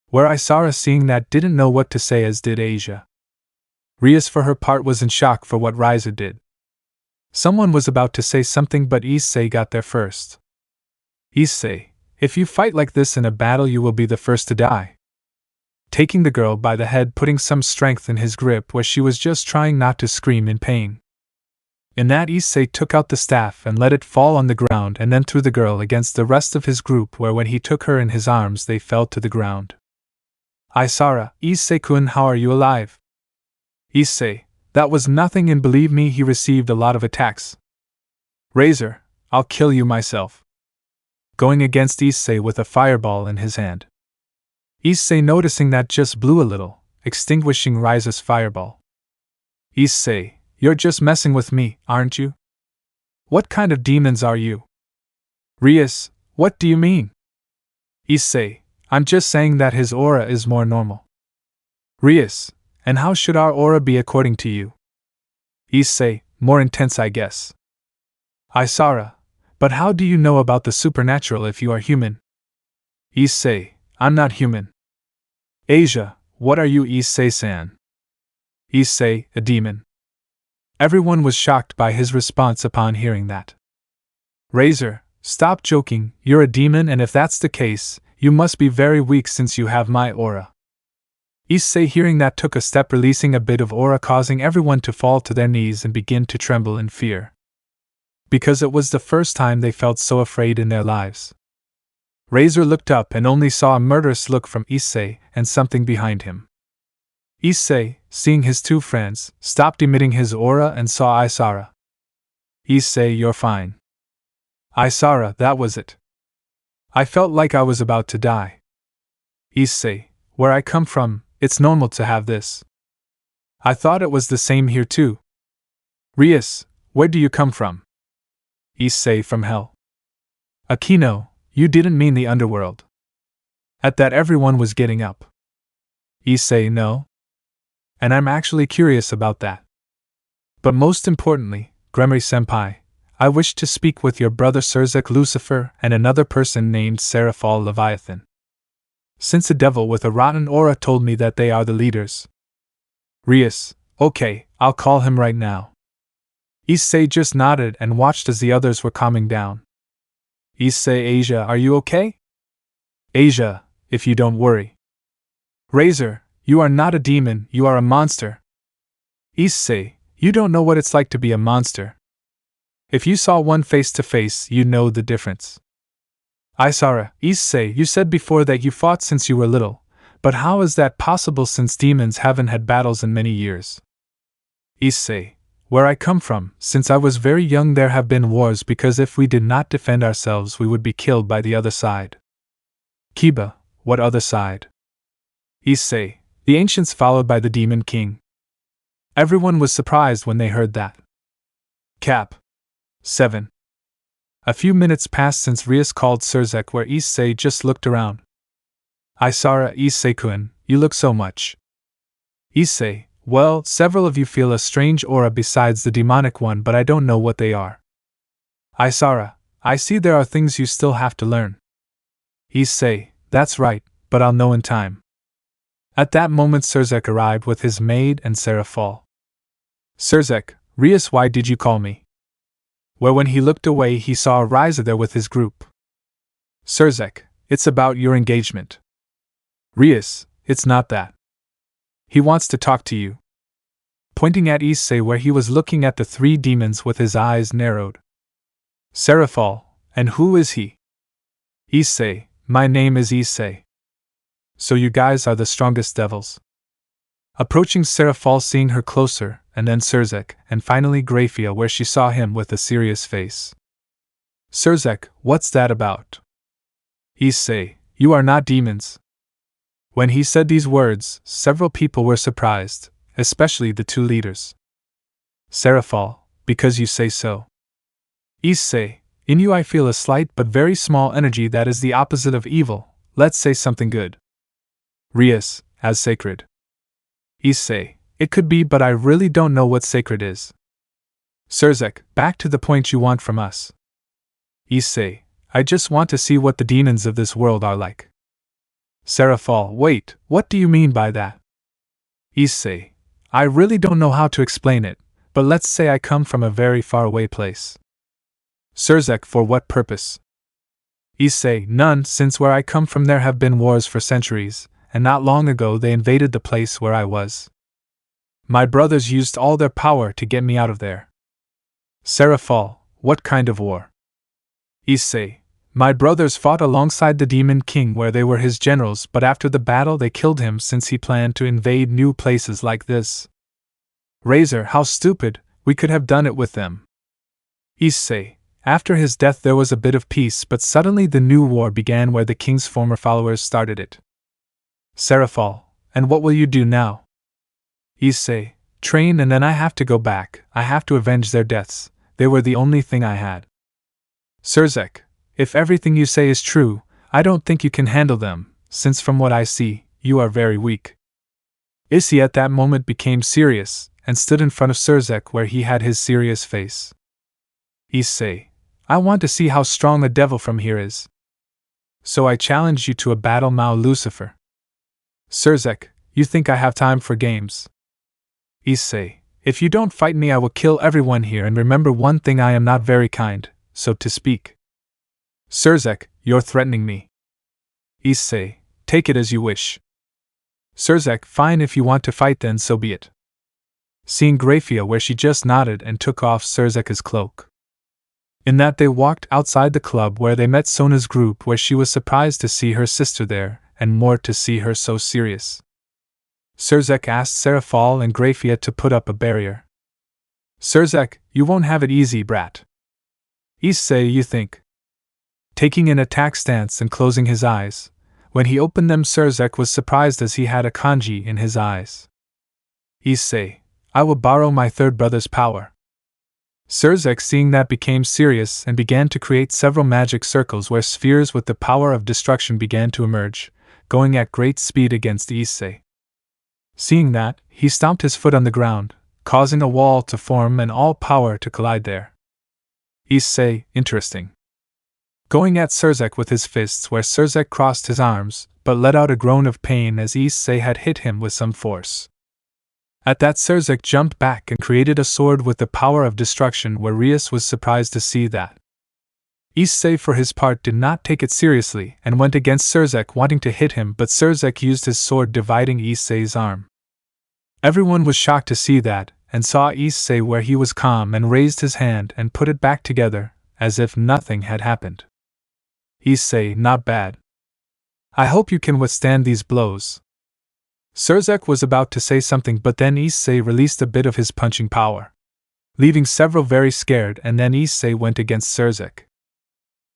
Where Isara, seeing that, didn't know what to say, as did Asia. Rias for her part was in shock for what Riza did. Someone was about to say something, but Issei got there first. Issei, if you fight like this in a battle you will be the first to die. Taking the girl by the head, putting some strength in his grip where she was just trying not to scream in pain. In that, Issei took out the staff and let it fall on the ground, and then threw the girl against the rest of his group, where when he took her in his arms they fell to the ground. Isara, Issei-kun, how are you alive? Issei, that was nothing, and believe me, he received a lot of attacks. Razor, I'll kill you myself. Going against Issei with a fireball in his hand. Issei, noticing that, just blew a little, extinguishing Riza's fireball. Issei, you're just messing with me, aren't you? What kind of demons are you? Rias, what do you mean? Issei, I'm just saying that his aura is more normal. Rias, and how should our aura be according to you? Issei, more intense, I guess. Isara, but how do you know about the supernatural if you are human? Issei, I'm not human. Asia, what are you, Issei-san? Issei, a demon. Everyone was shocked by his response upon hearing that. Razor, stop joking, you're a demon, and if that's the case, you must be very weak since you have my aura. Issei, hearing that, took a step, releasing a bit of aura, causing everyone to fall to their knees and begin to tremble in fear. Because it was the first time they felt so afraid in their lives. Razor looked up and only saw a murderous look from Issei and something behind him. Issei, seeing his two friends, stopped emitting his aura and saw Isara. Issei, you're fine. Isara, that was it. I felt like I was about to die. Issei, where I come from, it's normal to have this. I thought it was the same here too. Rias, where do you come from? Issei, from hell. Akeno, you didn't mean the underworld. At that everyone was getting up. Issei, no. And I'm actually curious about that. But most importantly, Gremory-senpai, I wish to speak with your brother Surzek Lucifer and another person named Seraphal Leviathan. Since a devil with a rotten aura told me that they are the leaders. Rias, okay, I'll call him right now. Issei just nodded and watched as the others were calming down. Issei, Asia, are you okay? Asia, if you don't worry. Razor, you are not a demon, you are a monster. Issei, you don't know what it's like to be a monster. If you saw one face to face, you know the difference. Isara, Issei, you said before that you fought since you were little, but how is that possible since demons haven't had battles in many years? Issei, where I come from, since I was very young there have been wars because if we did not defend ourselves we would be killed by the other side. Kiba, what other side? Issei, the ancients followed by the demon king. Everyone was surprised when they heard that. Cap. 7. A few minutes passed since Rias called Surzek where Issei just looked around. Isara, Issei-kun, you look so much. Issei, well, several of you feel a strange aura besides the demonic one but I don't know what they are. Isara, I see there are things you still have to learn. Issei, that's right, but I'll know in time. At that moment Surzek arrived with his maid and Seraphal. Surzek, Rias, why did you call me? Well, when he looked away he saw Rias there with his group. Surzek, it's about your engagement. Rias, it's not that. He wants to talk to you. Pointing at Issei where he was looking at the three demons with his eyes narrowed. Seraphal, and who is he? Issei, my name is Issei. So you guys are the strongest devils. Approaching Seraphal, seeing her closer, and then Surzek, and finally Grafia where she saw him with a serious face. Surzek, what's that about? Issei, you are not demons. When he said these words, several people were surprised, especially the two leaders. Seraphal, because you say so. Issei, in you I feel a slight but very small energy that is the opposite of evil, let's say something good. Rias, as sacred. Issei, it could be but I really don't know what sacred is. Surzek, back to the point you want from us. Issei, I just want to see what the demons of this world are like. Seraphal, wait, what do you mean by that? Issei, I really don't know how to explain it, but let's say I come from a very far away place. Surzek, for what purpose? Issei, none, since where I come from there have been wars for centuries, and not long ago they invaded the place where I was. My brothers used all their power to get me out of there. Seraphal, what kind of war? Issei, my brothers fought alongside the Demon King where they were his generals, but after the battle they killed him since he planned to invade new places like this. Razor, how stupid, we could have done it with them. Issei, after his death there was a bit of peace, but suddenly the new war began where the king's former followers started it. Seraphal, and what will you do now? Issei, train, and then I have to go back, I have to avenge their deaths, they were the only thing I had. Surzek, if everything you say is true, I don't think you can handle them, since from what I see, you are very weak. Issei at that moment became serious, and stood in front of Surzek where he had his serious face. Issei, I want to see how strong a devil from here is. So I challenge you to a battle, Mao Lucifer. Surzek, you think I have time for games? Issei, if you don't fight me I will kill everyone here, and remember one thing, I am not very kind, so to speak. Surzek, you're threatening me. Issei, take it as you wish. Surzek, fine, if you want to fight then so be it. Seeing Grafia where she just nodded and took off Surzek's cloak. In that they walked outside the club where they met Sona's group, where she was surprised to see her sister there, and more to see her so serious. Surzek asked Seraphal and Grafia to put up a barrier. Surzek, you won't have it easy, brat. Issei, you think? taking an attack stance and closing his eyes. When he opened them, Surzek was surprised as he had a kanji in his eyes. Issei, I will borrow my third brother's power. Surzek, seeing that, became serious and began to create several magic circles where spheres with the power of destruction began to emerge, going at great speed against Issei. Seeing that, he stomped his foot on the ground, causing a wall to form and all power to collide there. Issei, interesting. Going at Surzek with his fists, where Surzek crossed his arms, but let out a groan of pain as Issei had hit him with some force. At that, Surzek jumped back and created a sword with the power of destruction, where Rias was surprised to see that. Issei, for his part, did not take it seriously and went against Surzek, wanting to hit him, but Surzek used his sword, dividing Issei's arm. Everyone was shocked to see that, and saw Issei where he was calm and raised his hand and put it back together, as if nothing had happened. Issei, not bad. I hope you can withstand these blows. Surzek was about to say something, but then Issei released a bit of his punching power, leaving several very scared, and then Issei went against Surzek,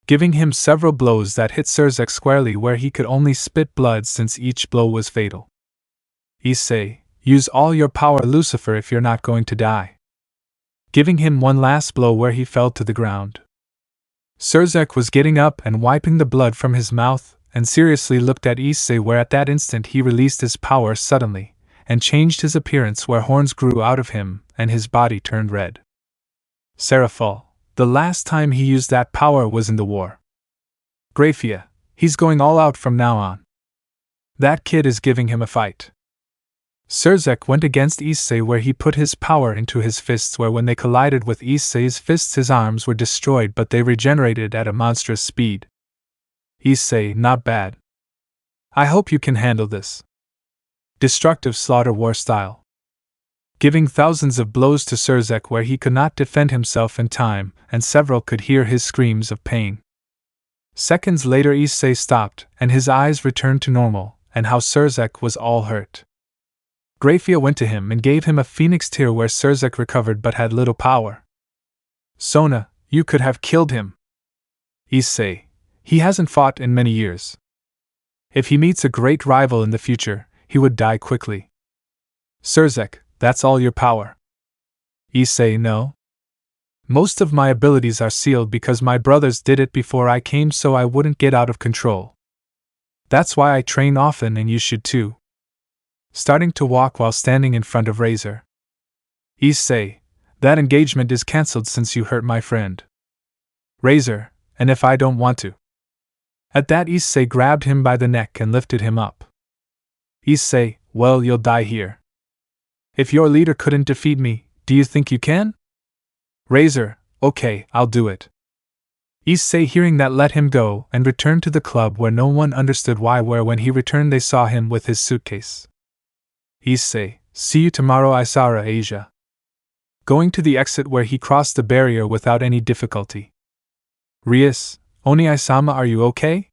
giving him several blows that hit Surzek squarely where he could only spit blood since each blow was fatal. Issei, use all your power, Lucifer, if you're not going to die. Giving him one last blow where he fell to the ground. Surzek was getting up and wiping the blood from his mouth, and seriously looked at Issei, where at that instant he released his power suddenly, and changed his appearance, where horns grew out of him, and his body turned red. Seraphal, the last time he used that power was in the war. Graphia, he's going all out from now on. That kid is giving him a fight. Surzek went against Issei, where he put his power into his fists, where when they collided with Issei's fists his arms were destroyed, but they regenerated at a monstrous speed. Issei, not bad. I hope you can handle this. Destructive slaughter war style. Giving thousands of blows to Surzek where he could not defend himself in time, and several could hear his screams of pain. Seconds later Issei stopped, and his eyes returned to normal, and how Surzek was all hurt. Graphia went to him and gave him a phoenix tear, where Surzek recovered but had little power. Sona, you could have killed him. Issei, he hasn't fought in many years. If he meets a great rival in the future, he would die quickly. Surzek, that's all your power. Issei, no. Most of my abilities are sealed because my brothers did it before I came, so I wouldn't get out of control. That's why I train often, and you should too. Starting to walk while standing in front of Razor. Issei, that engagement is cancelled since you hurt my friend. Razor, and if I don't want to? At that Issei grabbed him by the neck and lifted him up. Issei, well, you'll die here. If your leader couldn't defeat me, do you think you can? Razor, okay, I'll do it. Issei, hearing that, let him go and returned to the club, where no one understood why, where when he returned they saw him with his suitcase. Issei, see you tomorrow, Isara, Asia. Going to the exit, where he crossed the barrier without any difficulty. Rias, Oni-sama, are you okay?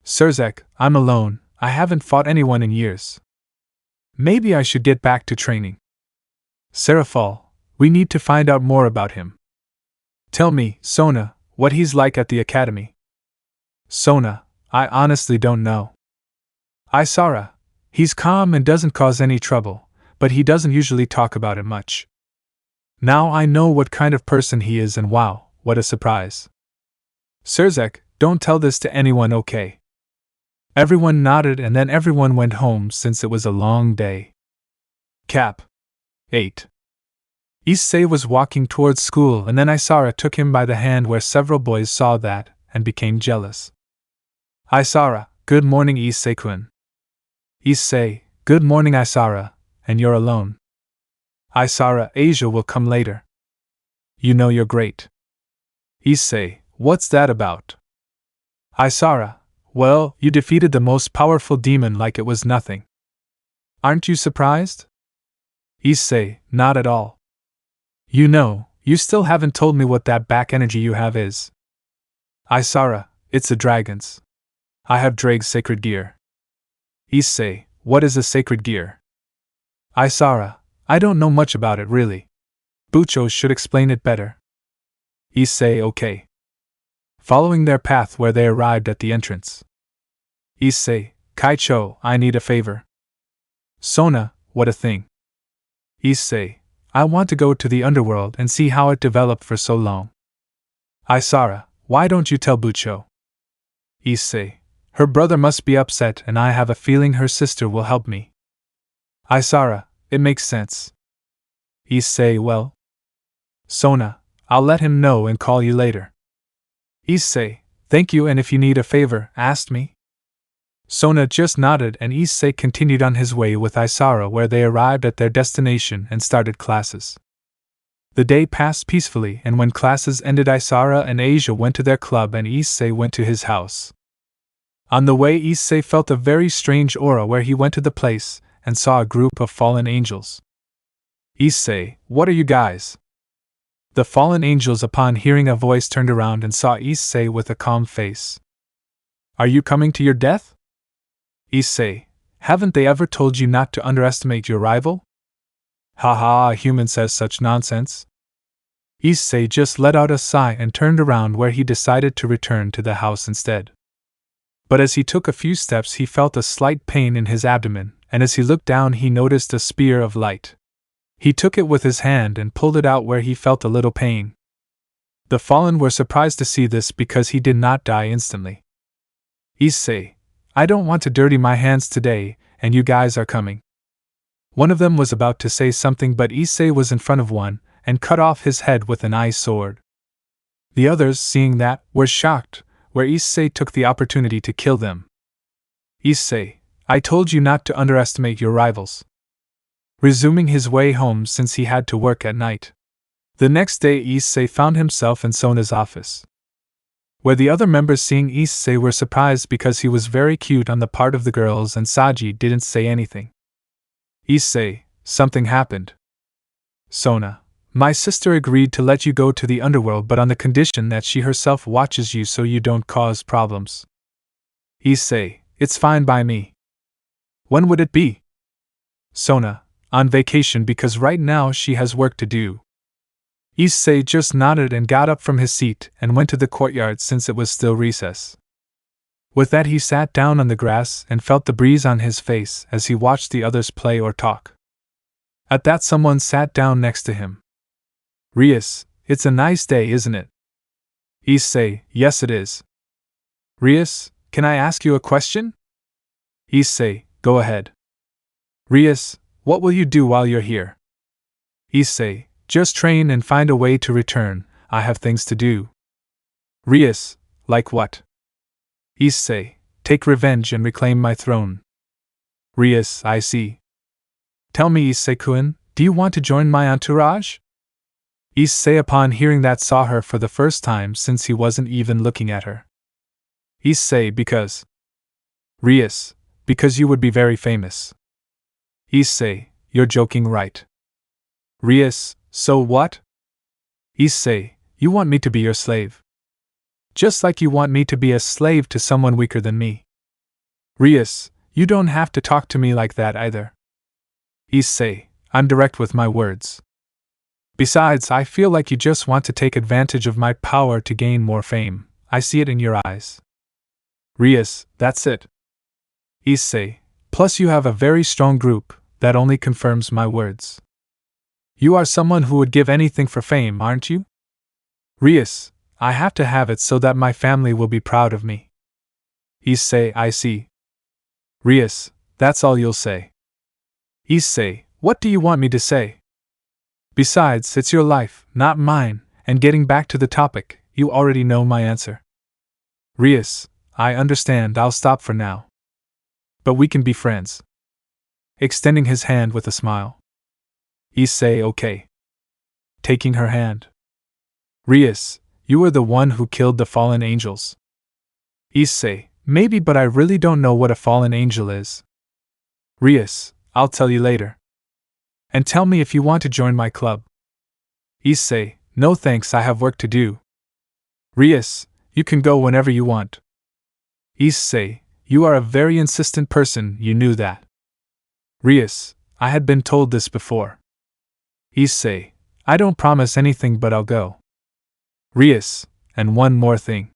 Surzek, I'm alone, I haven't fought anyone in years. Maybe I should get back to training. Seraphal, we need to find out more about him. Tell me, Sona, what he's like at the academy. Sona, I honestly don't know. Isara, he's calm and doesn't cause any trouble, but he doesn't usually talk about it much. Now I know what kind of person he is, and wow, what a surprise. Surzek, don't tell this to anyone, okay? Everyone nodded, and then everyone went home since it was a long day. Cap. 8. Issei was walking towards school, and then Isara took him by the hand, where several boys saw that and became jealous. Isara, good morning, Issei-kun. Issei, good morning, Isara, and you're alone. Isara, Asia will come later. You know you're great. Issei, what's that about? Isara, well, you defeated the most powerful demon like it was nothing. Aren't you surprised? Issei, not at all. You know, you still haven't told me what that back energy you have is. Isara, it's a dragon's. I have Drake's sacred gear. Issei, what is a sacred gear? Isara, I don't know much about it really. Bucho should explain it better. Issei, okay. following their path where they arrived at the entrance. Issei, Kaicho, I need a favor. Sona, what a thing. Issei, I want to go to the underworld and see how it developed for so long. Isara, why don't you tell Bucho? Issei, her brother must be upset and I have a feeling her sister will help me. Isara, it makes sense. Issei, well. Sona, I'll let him know and call you later. Issei, thank you, and if you need a favor, ask me. Sona just nodded and Issei continued on his way with Isara, where they arrived at their destination and started classes. The day passed peacefully, and when classes ended, Isara and Asia went to their club and Issei went to his house. On the way, Issei felt a very strange aura where he went to the place and saw a group of fallen angels. Issei, what are you guys? The fallen angels, upon hearing a voice, turned around and saw Issei with a calm face. Are you coming to your death? Issei, haven't they ever told you not to underestimate your rival? Ha ha, a human says such nonsense. Issei just let out a sigh and turned around, where he decided to return to the house instead. But as he took a few steps, he felt a slight pain in his abdomen, and as he looked down, he noticed a spear of light. He took it with his hand and pulled it out, where he felt a little pain. The fallen were surprised to see this because he did not die instantly. Issei, I don't want to dirty my hands today, and you guys are coming. One of them was about to say something, but Issei was in front of one and cut off his head with an ice sword. The others, seeing that, were shocked, where Issei took the opportunity to kill them. Issei, I told you not to underestimate your rivals. Resuming his way home since he had to work at night. The next day, Issei found himself in Sona's office, where the other members, seeing Issei, were surprised because he was very cute on the part of the girls, and Saji didn't say anything. Issei, something happened. Sona, my sister agreed to let you go to the underworld, but on the condition that she herself watches you so you don't cause problems. Issei, it's fine by me. When would it be? Sona, on vacation, because right now she has work to do. Issei just nodded and got up from his seat and went to the courtyard since it was still recess. With that, he sat down on the grass and felt the breeze on his face as he watched the others play or talk. At that, someone sat down next to him. Rias, it's a nice day, isn't it? Issei, yes it is. Rias, can I ask you a question? Issei, go ahead. Rias, what will you do while you're here? Issei, just train and find a way to return, I have things to do. Rias, like what? Issei, take revenge and reclaim my throne. Rias, I see. Tell me, Issei-kun, do you want to join my entourage? Issei, upon hearing that, saw her for the first time since he wasn't even looking at her. Issei, because. Rias, because you would be very famous. Issei, you're joking, right? Rias, so what? Issei, you want me to be your slave. Just like you want me to be a slave to someone weaker than me. Rias, you don't have to talk to me like that either. Issei, I'm direct with my words. Besides, I feel like you just want to take advantage of my power to gain more fame. I see it in your eyes. Rias, that's it. Issei, plus you have a very strong group, that only confirms my words. You are someone who would give anything for fame, aren't you? Rias, I have to have it so that my family will be proud of me. Issei, I see. Rias, that's all you'll say. Issei, what do you want me to say? Besides, it's your life, not mine, and getting back to the topic, you already know my answer. Rias, I understand, I'll stop for now. But we can be friends. Extending his hand with a smile. Issei, okay. Taking her hand. Rias, you were the one who killed the fallen angels. Issei, maybe, but I really don't know what a fallen angel is. Rias, I'll tell you later. And tell me if you want to join my club. Issei, no thanks, I have work to do. Rias, you can go whenever you want. Issei, you are a very insistent person, you knew that. Rias, I had been told this before. Issei, I don't promise anything, but I'll go. Rias, and one more thing.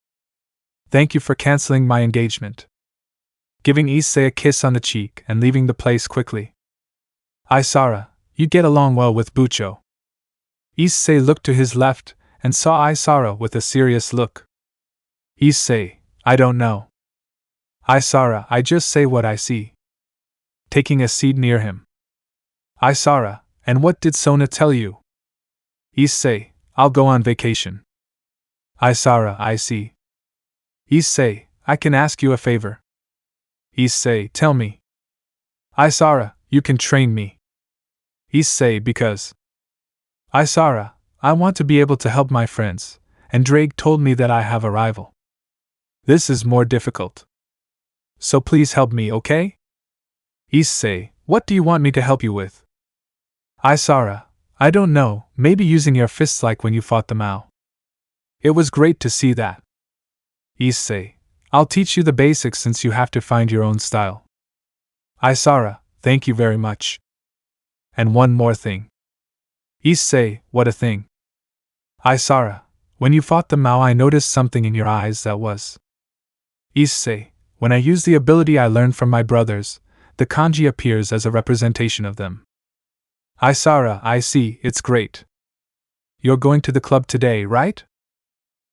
Thank you for canceling my engagement. Giving Issei a kiss on the cheek and leaving the place quickly. Isara, you get along well with Bucho. Issei looked to his left and saw Isara with a serious look. Issei, I don't know. Isara, I just say what I see. Taking a seat near him. Isara, and what did Sona tell you? Issei, I'll go on vacation. Isara, I see. Issei, I can ask you a favor. Issei, tell me. Isara, you can train me. Issei, because. Isara, I want to be able to help my friends, and Drake told me that I have a rival. This is more difficult. So please help me, okay? Issei, what do you want me to help you with? Isara, I don't know, maybe using your fists like when you fought the Mao. It was great to see that. Issei, I'll teach you the basics since you have to find your own style. Isara, thank you very much. And one more thing. Issei, what a thing. Isara, when you fought the Mao I noticed something in your eyes that was. Issei, when I use the ability I learned from my brothers, the kanji appears as a representation of them. Isara, I see, it's great. You're going to the club today, right?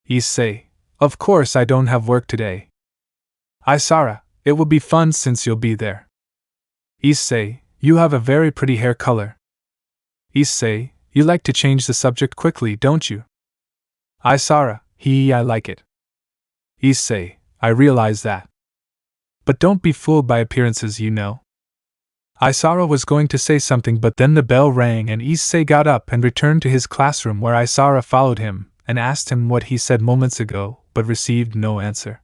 Issei, of course I don't have work today. Isara, it will be fun since you'll be there. Issei, you have a very pretty hair color. Issei, you like to change the subject quickly, don't you? Isara, I like it. Issei, I realize that. But don't be fooled by appearances, you know. Isara was going to say something, but then the bell rang and Issei got up and returned to his classroom, where Isara followed him and asked him what he said moments ago, but received no answer.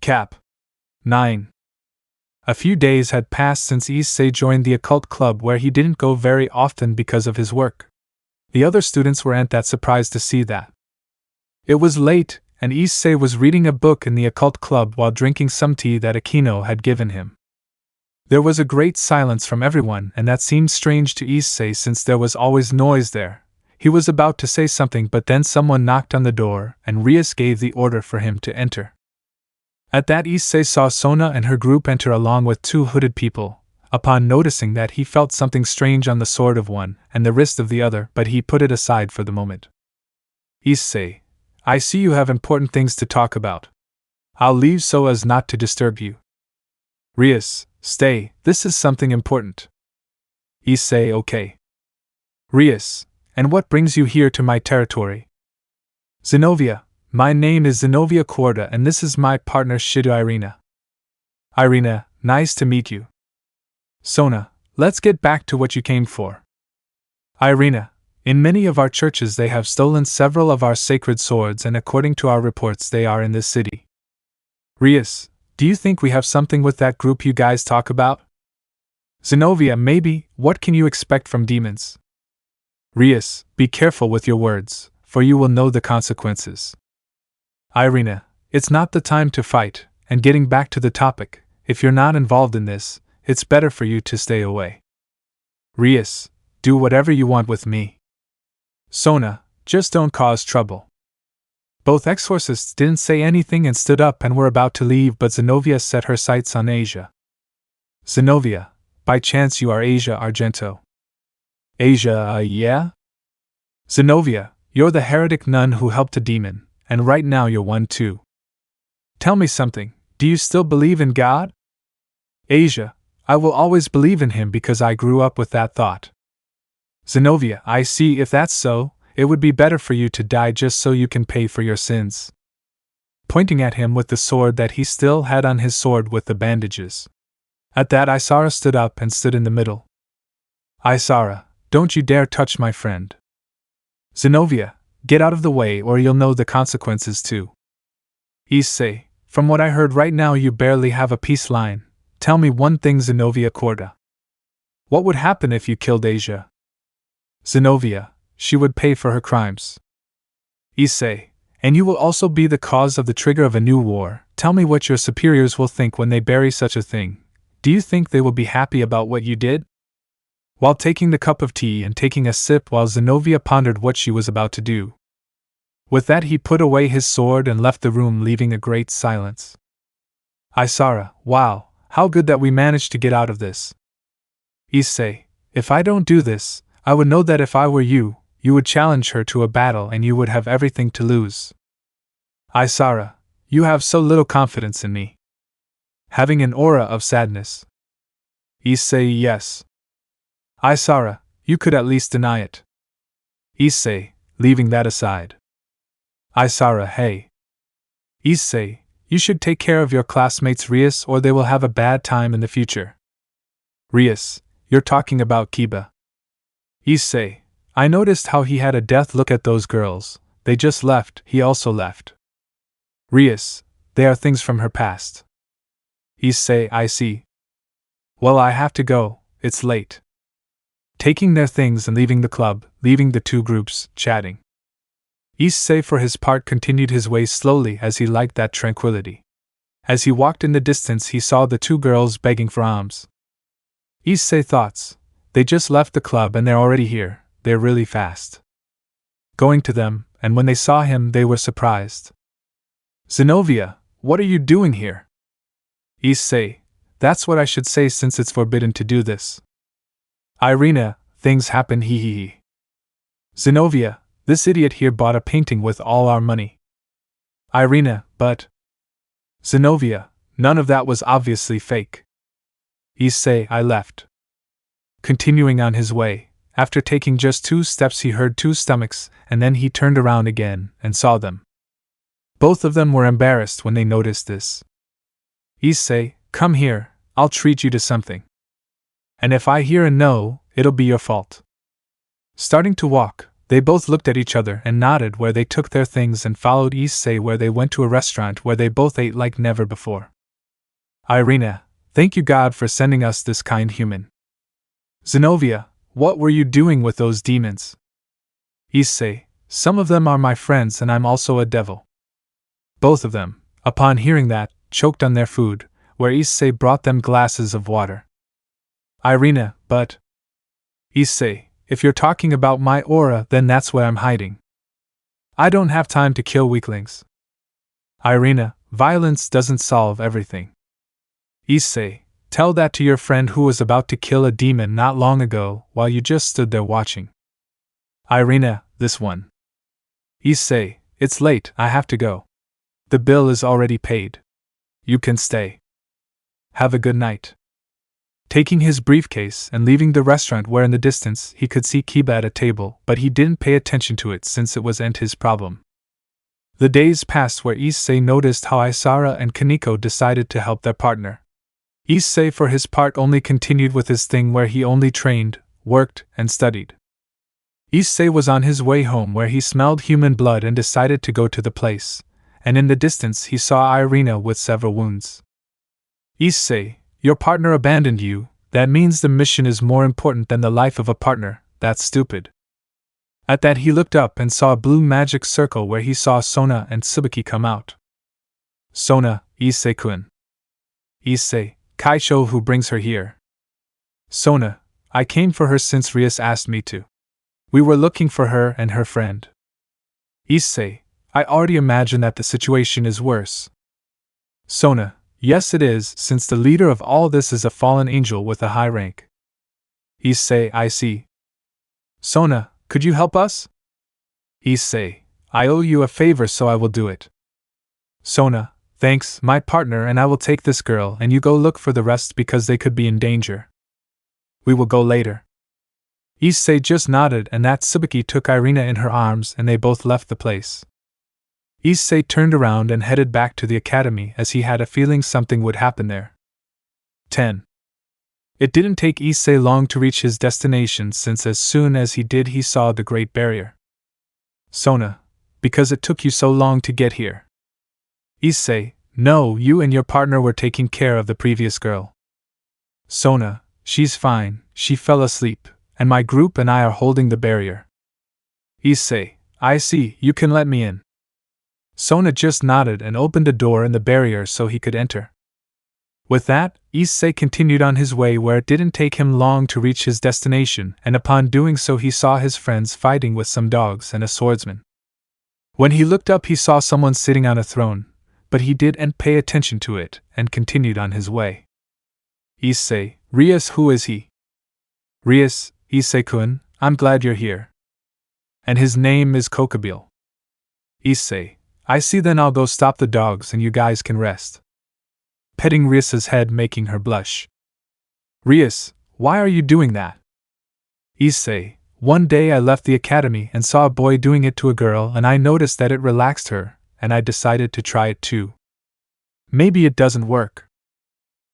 Cap. 9. A few days had passed since Issei joined the occult club, where he didn't go very often because of his work. The other students weren't that surprised to see that. It was late, and Issei was reading a book in the occult club while drinking some tea that Akeno had given him. There was a great silence from everyone, and that seemed strange to Issei since there was always noise there. He was about to say something, but then someone knocked on the door, and Rias gave the order for him to enter. At that, Issei saw Sona and her group enter along with two hooded people. Upon noticing that, he felt something strange on the sword of one and the wrist of the other, but he put it aside for the moment. Issei, I see you have important things to talk about. I'll leave so as not to disturb you. Rias, stay, this is something important. Issei, okay. Rias, and what brings you here to my territory? Zenobia, my name is Zenobia Korda and this is my partner Shido Irina. Irina, nice to meet you. Sona, let's get back to what you came for. Irina, in many of our churches they have stolen several of our sacred swords, and according to our reports they are in this city. Rias, do you think we have something with that group you guys talk about? Zenobia, maybe. What can you expect from demons? Rias, be careful with your words, for you will know the consequences. Irina, it's not the time to fight, and getting back to the topic, if you're not involved in this, it's better for you to stay away. Rias, do whatever you want with me. Sona, just don't cause trouble. Both exorcists didn't say anything and stood up and were about to leave, but Zenobia set her sights on Asia. Zenobia, by chance you are Asia Argento? Asia, yeah? Zenobia, you're the heretic nun who helped a demon, and right now you're one too. Tell me something, do you still believe in God? Asia, I will always believe in him because I grew up with that thought. Zenobia, I see. If that's so, it would be better for you to die just so you can pay for your sins. Pointing at him with the sword that he still had on his sword with the bandages. At that, Isara stood up and stood in the middle. Isara, don't you dare touch my friend. Zenobia, get out of the way or you'll know the consequences too. Issei, from what I heard right now you barely have a peace line. Tell me one thing, Zenobia Korda. What would happen if you killed Asia? Zenobia, she would pay for her crimes. Issei, and you will also be the cause of the trigger of a new war. Tell me what your superiors will think when they bury such a thing. Do you think they will be happy about what you did? While taking the cup of tea and taking a sip while Zenobia pondered what she was about to do, With that he put away his sword and left the room, leaving a great silence. Isara, wow, how good that we managed to get out of this. Issei, if I don't do this, I would know that if I were you, you would challenge her to a battle and you would have everything to lose. Isara, you have so little confidence in me. Having an aura of sadness. Issei, yes. Isara, you could at least deny it. Issei, leaving that aside. Isara, hey. Issei, you should take care of your classmates Rias or they will have a bad time in the future. Rias, you're talking about Kiba. Issei, I noticed how he had a death look at those girls, they just left, he also left. Rias, they are things from her past. Issei, I see. Well, I have to go, it's late. Taking their things and leaving the club, leaving the two groups, chatting. Issei for his part continued his way slowly as he liked that tranquility. As he walked in the distance he saw the two girls begging for alms. Issei thoughts, they just left the club and they're already here, they're really fast. Going to them, and when they saw him they were surprised. Zenobia, what are you doing here? Issei, that's what I should say since it's forbidden to do this. Irina, things happen hee hee hee. Zenobia, this idiot here bought a painting with all our money. Irina, but... Zenobia, none of that was obviously fake. Issei, I left. Continuing on his way, after taking just 2 steps he heard 2 stomachs, and then he turned around again, and saw them. Both of them were embarrassed when they noticed this. Issei, come here, I'll treat you to something. And if I hear a no, it'll be your fault. Starting to walk, they both looked at each other and nodded where they took their things and followed Issei where they went to a restaurant where they both ate like never before. Irina, thank you God for sending us this kind human. Zenobia, what were you doing with those demons? Issei, some of them are my friends and I'm also a devil. Both of them, upon hearing that, choked on their food, where Issei brought them glasses of water. Irina, but... Issei, if you're talking about my aura then that's where I'm hiding. I don't have time to kill weaklings. Irina, violence doesn't solve everything. Issei, tell that to your friend who was about to kill a demon not long ago while you just stood there watching. Irina, this one. Issei, it's late, I have to go. The bill is already paid. You can stay. Have a good night. Taking his briefcase and leaving the restaurant where in the distance he could see Kiba at a table, but he didn't pay attention to it since it wasn't his problem. The days passed where Issei noticed how Isara and Kaneko decided to help their partner. Issei for his part only continued with his thing where he only trained, worked, and studied. Issei was on his way home where he smelled human blood and decided to go to the place, and in the distance he saw Irina with several wounds. Issei, your partner abandoned you, that means the mission is more important than the life of a partner, that's stupid. At that he looked up and saw a blue magic circle where he saw Sona and Tsubaki come out. Sona, Issei-kun. Issei, Kaisho who brings her here. Sona, I came for her since Rias asked me to. We were looking for her and her friend. Issei, I already imagine that the situation is worse. Sona, yes it is, since the leader of all this is a fallen angel with a high rank. Issei, I see. Sona, could you help us? Issei, I owe you a favor so I will do it. Sona, thanks, my partner, and I will take this girl and you go look for the rest because they could be in danger. We will go later. Issei just nodded and that Tsubaki took Irina in her arms and they both left the place. Issei turned around and headed back to the academy as he had a feeling something would happen there. 10. It didn't take Issei long to reach his destination since as soon as he did he saw the Great Barrier. Sona, because it took you so long to get here. Issei, no, you and your partner were taking care of the previous girl. Sona, she's fine, she fell asleep, and my group and I are holding the barrier. Issei, I see, you can let me in. Sona just nodded and opened a door in the barrier so he could enter. With that, Issei continued on his way where it didn't take him long to reach his destination, and upon doing so he saw his friends fighting with some dogs and a swordsman. When he looked up, he saw someone sitting on a throne, but he didn't pay attention to it and continued on his way. Issei, Rias, who is he? Rias, Issei-kun, I'm glad you're here. And his name is Gabriel. Issei, I see, then I'll go stop the dogs and you guys can rest. Petting Rias's head, making her blush. Rias, why are you doing that? Issei, one day I left the academy and saw a boy doing it to a girl and I noticed that it relaxed her, and I decided to try it too. Maybe it doesn't work.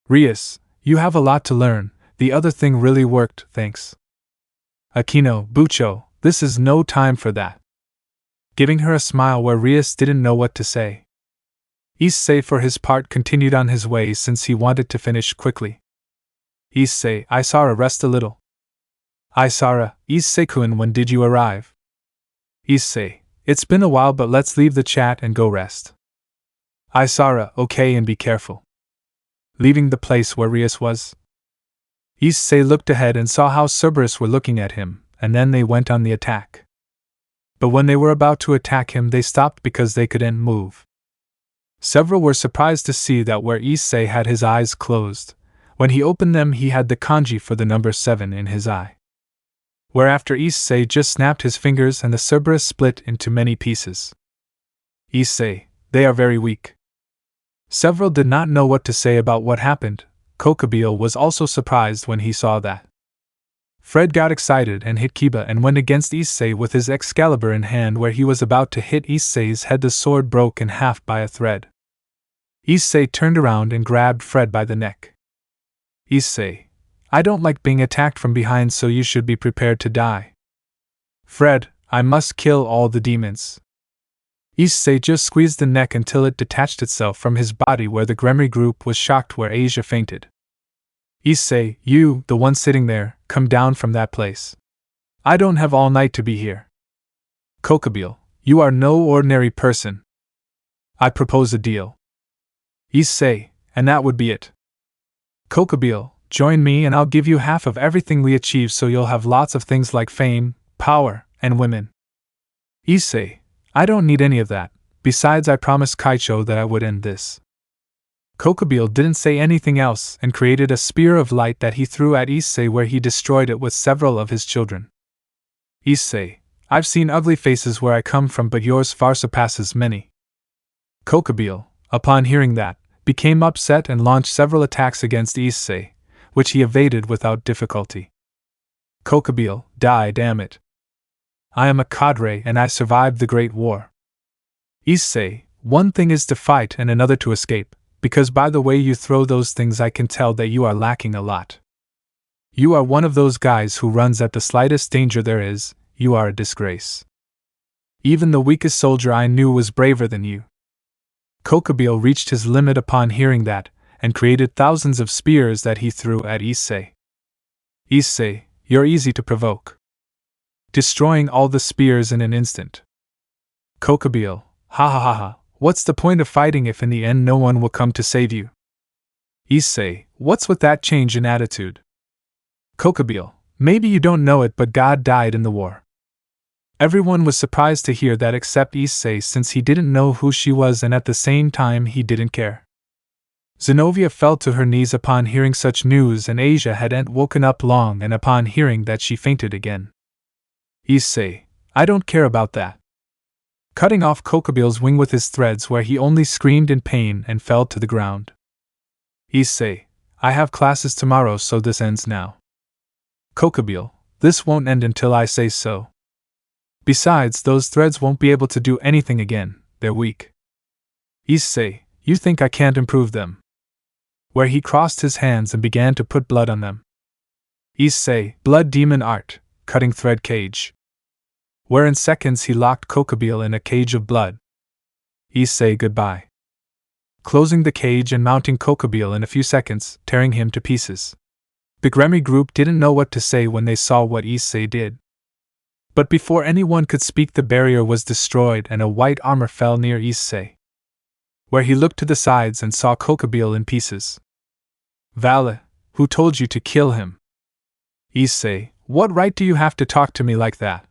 Rias, you have a lot to learn, the other thing really worked, thanks. Akeno, Bucho, this is no time for that. Giving her a smile where Rias didn't know what to say. Issei for his part continued on his way since he wanted to finish quickly. Issei, Isara, rest a little. Isara, Issei-kun, when did you arrive? Issei, it's been a while, but let's leave the chat and go rest. Isara, okay, and be careful. Leaving the place where Rias was, Issei looked ahead and saw how Cerberus were looking at him, and then they went on the attack. But when they were about to attack him, they stopped because they couldn't move. Several were surprised to see that where Issei had his eyes closed, when he opened them he had the kanji for the number 7 in his eye. Whereafter Issei just snapped his fingers and the Cerberus split into many pieces. Issei, they are very weak. Several did not know what to say about what happened. Gabriel was also surprised when he saw that. Fred got excited and hit Kiba and went against Issei with his Excalibur in hand. Where he was about to hit Issei's head, the sword broke in half by a thread. Issei turned around and grabbed Fred by the neck. Issei, I don't like being attacked from behind, so you should be prepared to die. Fred, I must kill all the demons. Issei just squeezed the neck until it detached itself from his body, where the Gremry group was shocked, where Asia fainted. Issei, you, the one sitting there, come down from that place. I don't have all night to be here. Gabriel, you are no ordinary person. I propose a deal. Issei, and that would be it. Gabriel, join me and I'll give you half of everything we achieve, so you'll have lots of things like fame, power, and women. Issei, I don't need any of that. Besides, I promised Kaicho that I would end this. Gabriel didn't say anything else and created a spear of light that he threw at Issei, where he destroyed it with several of his children. Issei, I've seen ugly faces where I come from, but yours far surpasses many. Gabriel, upon hearing that, became upset and launched several attacks against Issei, which he evaded without difficulty. Gabriel, die, damn it. I am a cadre and I survived the Great War. Issei, one thing is to fight and another to escape, because by the way you throw those things I can tell that you are lacking a lot. You are one of those guys who runs at the slightest danger there is. You are a disgrace. Even the weakest soldier I knew was braver than you. Gabriel reached his limit upon hearing that, and created thousands of spears that he threw at Issei. Issei, you're easy to provoke. Destroying all the spears in an instant. Gabriel, ha ha ha ha, what's the point of fighting if in the end no one will come to save you? Issei, what's with that change in attitude? Gabriel, maybe you don't know it, but God died in the war. Everyone was surprised to hear that except Issei, since he didn't know who she was and at the same time he didn't care. Zenobia fell to her knees upon hearing such news, and Asia hadn't woken up long, and upon hearing that she fainted again. Issei, I don't care about that. Cutting off Gabriel's wing with his threads, where he only screamed in pain and fell to the ground. Issei, I have classes tomorrow, so this ends now. Gabriel, this won't end until I say so. Besides, those threads won't be able to do anything again, they're weak. Issei, you think I can't improve them? Where he crossed his hands and began to put blood on them. Issei, blood demon art, cutting thread cage. Where in seconds he locked Gabriel in a cage of blood. Issei, goodbye. Closing the cage and mounting Gabriel in a few seconds, tearing him to pieces. The Gremry group didn't know what to say when they saw what Issei did. But before anyone could speak, the barrier was destroyed and a white armor fell near Issei, where he looked to the sides and saw Gabriel in pieces. Vale, who told you to kill him? Issei, what right do you have to talk to me like that?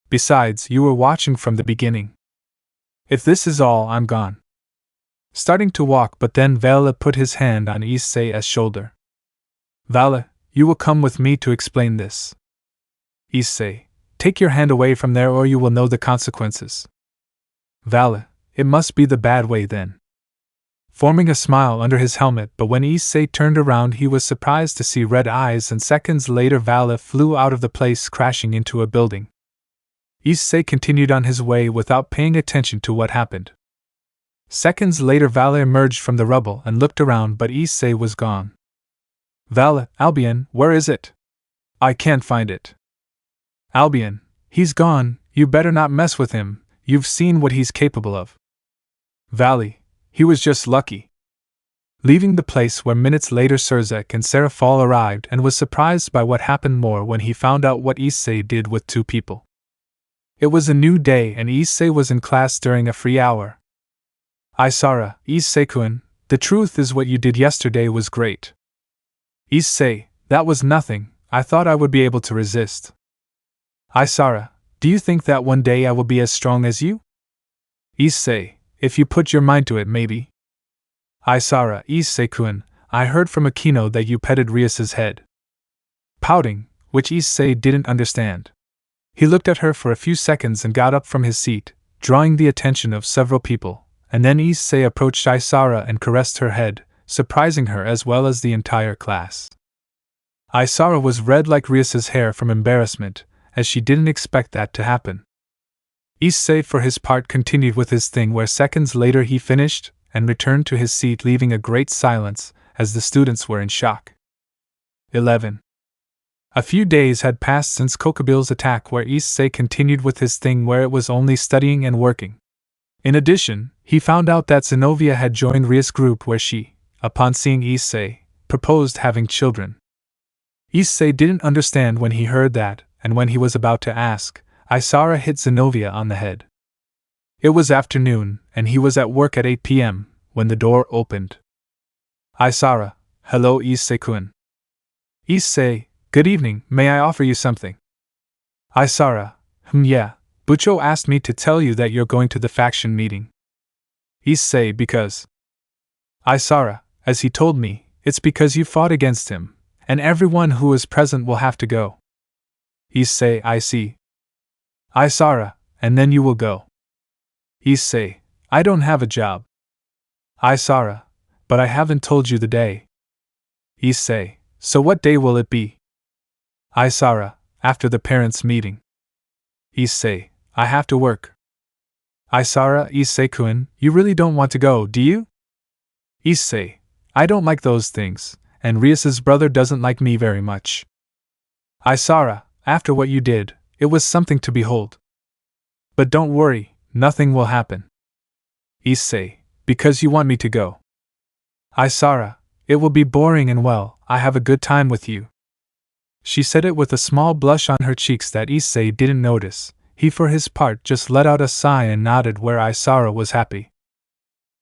Besides, you were watching from the beginning. If this is all, I'm gone. Starting to walk, but then Vale put his hand on Issei's shoulder. Vale, you will come with me to explain this. Issei, take your hand away from there or you will know the consequences. Vale, it must be the bad way then. Forming a smile under his helmet, but when Issei turned around he was surprised to see red eyes, and seconds later Vale flew out of the place, crashing into a building. Issei continued on his way without paying attention to what happened. Seconds later Vale emerged from the rubble and looked around, but Issei was gone. Vale, Albion, where is it? I can't find it. Albion, he's gone, you better not mess with him, you've seen what he's capable of. Vale, he was just lucky. Leaving the place where minutes later Surzek and Serafal arrived, and was surprised by what happened more when he found out what Issei did with 2 people. It was a new day and Issei was in class during a free hour. Isara, Issei-kun, the truth is what you did yesterday was great. Issei, that was nothing, I thought I would be able to resist. Isara, do you think that one day I will be as strong as you? Issei, if you put your mind to it, maybe. Isara, Issei-kun, I heard from Akeno that you petted Rias's head. Pouting, which Issei didn't understand. He looked at her for a few seconds and got up from his seat, drawing the attention of several people, and then Issei approached Isara and caressed her head, surprising her as well as the entire class. Isara was red like Rias's hair from embarrassment, as she didn't expect that to happen. Issei for his part continued with his thing, where seconds later he finished and returned to his seat, leaving a great silence as the students were in shock. 11. A few days had passed since Kokabil's attack, where Issei continued with his thing where it was only studying and working. In addition, he found out that Zenobia had joined Rias' group, where she, upon seeing Issei, proposed having children. Issei didn't understand when he heard that, and when he was about to ask, Isara hit Zenobia on the head. It was afternoon, and he was at work at 8 p.m., when the door opened. Isara, hello Issei-kun. Issei, good evening, may I offer you something? Isara, yeah, Bucho asked me to tell you that you're going to the faction meeting. Issei, because. Isara, as he told me, it's because you fought against him, and everyone who is present will have to go. Issei, I see. Isara, and then you will go. Issei, I don't have a job. Isara, but I haven't told you the day. Issei, so what day will it be? Isara, after the parents' meeting. Issei, I have to work. Isara, Issei-kun, you really don't want to go, do you? Issei, I don't like those things, and Rias's brother doesn't like me very much. Isara, after what you did, it was something to behold. But don't worry, nothing will happen. Issei, because you want me to go. Isara, it will be boring and well, I have a good time with you. She said it with a small blush on her cheeks that Issei didn't notice. He for his part just let out a sigh and nodded, where Isara was happy.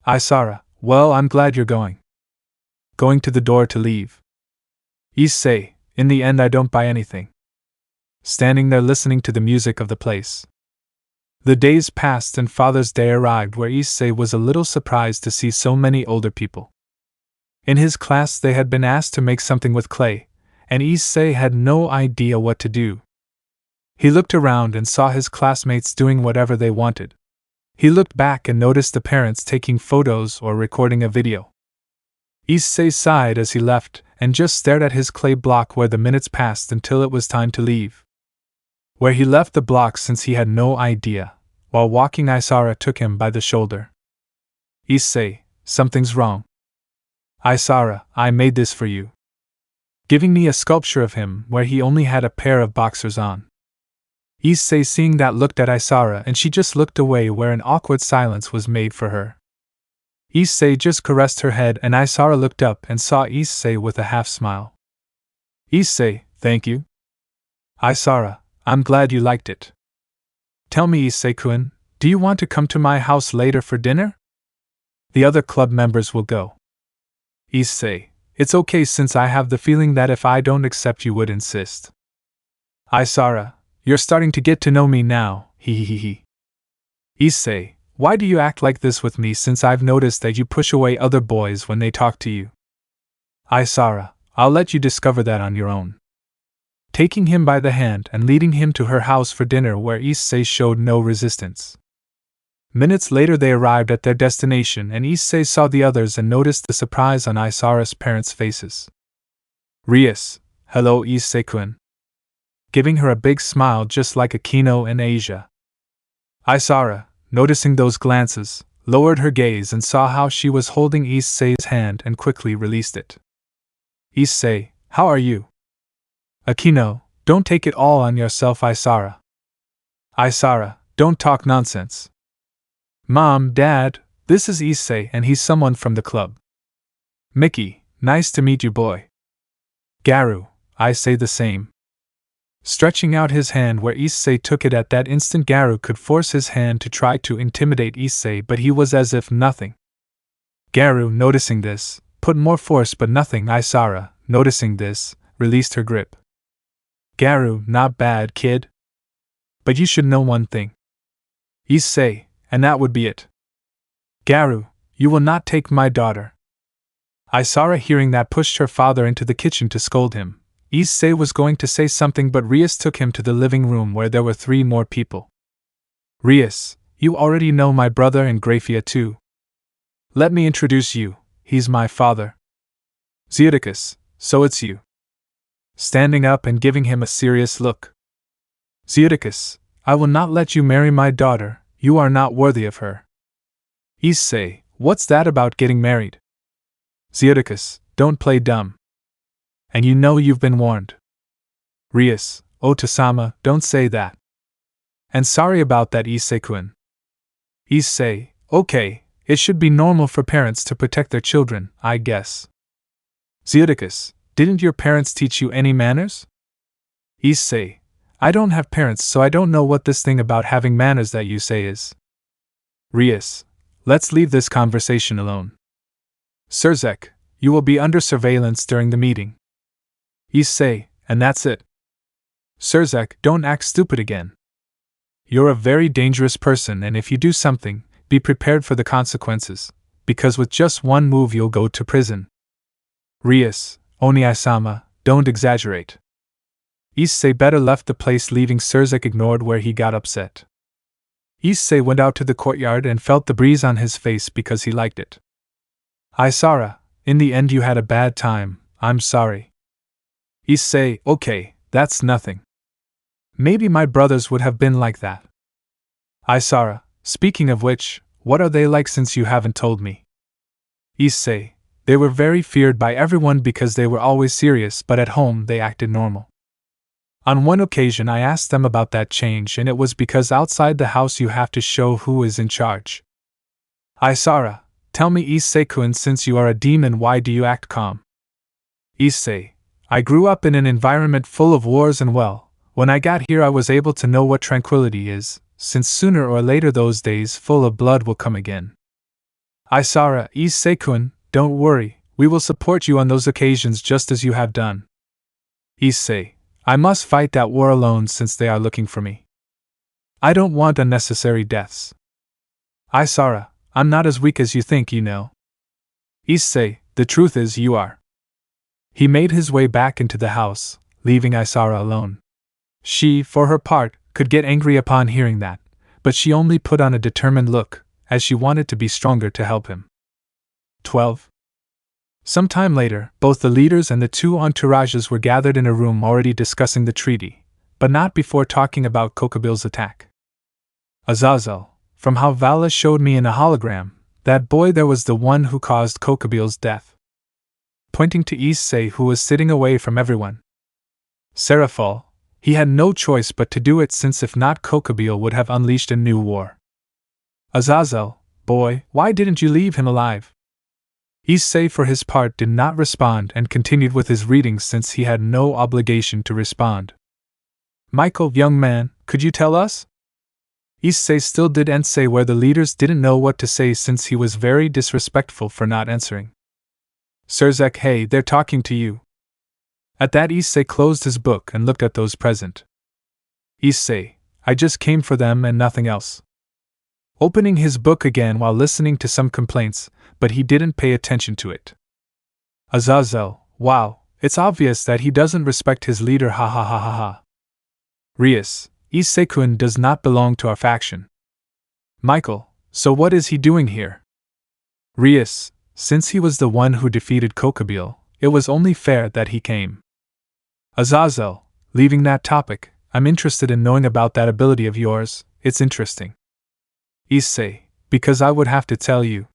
Isara, well, I'm glad you're going. Going to the door to leave. Issei, in the end I don't buy anything. Standing there listening to the music of the place. The days passed and Father's Day arrived, where Issei was a little surprised to see so many older people. In his class they had been asked to make something with clay, and Issei had no idea what to do. He looked around and saw his classmates doing whatever they wanted. He looked back and noticed the parents taking photos or recording a video. Issei sighed as he left and just stared at his clay block, where the minutes passed until it was time to leave. Where he left the block, since he had no idea. While walking, Isara took him by the shoulder. Issei, something's wrong. Isara, I made this for you. Giving me a sculpture of him where he only had a pair of boxers on. Issei, seeing that, looked at Isara and she just looked away, where an awkward silence was made for her. Issei just caressed her head and Isara looked up and saw Issei with a half smile. Issei, thank you. Isara, I'm glad you liked it. Tell me, Issei-kun, do you want to come to my house later for dinner? The other club members will go. Issei, it's okay, since I have the feeling that if I don't accept you would insist. Isara, you're starting to get to know me now, he. Issei, why do you act like this with me since I've noticed that you push away other boys when they talk to you? Isara, I'll let you discover that on your own. Taking him by the hand and leading him to her house for dinner where Issei showed no resistance. Minutes later they arrived at their destination and Issei saw the others and noticed the surprise on Isara's parents' faces. Rias, hello Issei-kun. Giving her a big smile just like Akeno and Asia. Isara, noticing those glances, lowered her gaze and saw how she was holding Issei's hand and quickly released it. Issei, how are you? Akeno, don't take it all on yourself Isara. Isara, don't talk nonsense. Mom, Dad, this is Issei and he's someone from the club. Mickey, nice to meet you boy. Garu, I say the same. Stretching out his hand where Issei took it at that instant Garu could force his hand to try to intimidate Issei but he was as if nothing. Garu, noticing this, put more force but nothing Isara, noticing this, released her grip. Garu, not bad, kid. But you should know one thing. Issei, and that would be it. Garu, you will not take my daughter. Isara hearing that pushed her father into the kitchen to scold him. Issei was going to say something but Rias took him to the living room where there were 3 more people. Rias, you already know my brother and Grafia too. Let me introduce you, he's my father. Zeudicus, so it's you. Standing up and giving him a serious look. Zeudicus, I will not let you marry my daughter, you are not worthy of her. Issei, what's that about getting married? Zeudicus, don't play dumb. And you know you've been warned. Rias, oh Tosama, don't say that. And sorry about that Issei-kun. Issei, okay, it should be normal for parents to protect their children, I guess. Zeudicus, didn't your parents teach you any manners? Issei, I don't have parents so I don't know what this thing about having manners that you say is. Rias, let's leave this conversation alone. Surzek, you will be under surveillance during the meeting. Issei, and that's it. Surzek, don't act stupid again. You're a very dangerous person and if you do something, be prepared for the consequences, because with just one move you'll go to prison. Rias, Oni-sama, don't exaggerate. Issei better left the place leaving Surzek ignored where he got upset. Issei went out to the courtyard and felt the breeze on his face because he liked it. Isara, in the end you had a bad time, I'm sorry. Issei, okay, that's nothing. Maybe my brothers would have been like that. Isara, speaking of which, what are they like since you haven't told me? Issei, they were very feared by everyone because they were always serious but at home they acted normal. On one occasion I asked them about that change and it was because outside the house you have to show who is in charge. Isara, tell me Issei-kun since you are a demon why do you act calm? Issei, I grew up in an environment full of wars and when I got here I was able to know what tranquility is, since sooner or later those days full of blood will come again. Isara, Issei-kun, don't worry, we will support you on those occasions just as you have done. Issei, I must fight that war alone since they are looking for me. I don't want unnecessary deaths. Isara, I'm not as weak as you think, you know. Issei, the truth is you are. He made his way back into the house, leaving Isara alone. She, for her part, could get angry upon hearing that, but she only put on a determined look, as she wanted to be stronger to help him. 12. Some time later, both the leaders and the 2 entourages were gathered in a room already discussing the treaty, but not before talking about Kokobil's attack. Azazel, from how Vala showed me in a hologram, that boy there was the one who caused Kokobil's death. Pointing to Issei who was sitting away from everyone. Seraphol, he had no choice but to do it since if not Kokobil would have unleashed a new war. Azazel, boy, why didn't you leave him alive? Issei for his part did not respond and continued with his reading since he had no obligation to respond. Michael, young man, could you tell us? Issei still didn't say where the leaders didn't know what to say since he was very disrespectful for not answering. Surzek, hey, they're talking to you. At that Issei closed his book and looked at those present. Issei, I just came for them and nothing else. opening his book again while listening to some complaints, but he didn't pay attention to it. Azazel, wow, it's obvious that he doesn't respect his leader, ha ha ha ha ha. Rias, Issei-kun does not belong to our faction. Michael, so what is he doing here? Rias, since he was the one who defeated Gabriel, it was only fair that he came. Azazel, leaving that topic, I'm interested in knowing about that ability of yours, it's interesting. Issei, because I would have to tell you.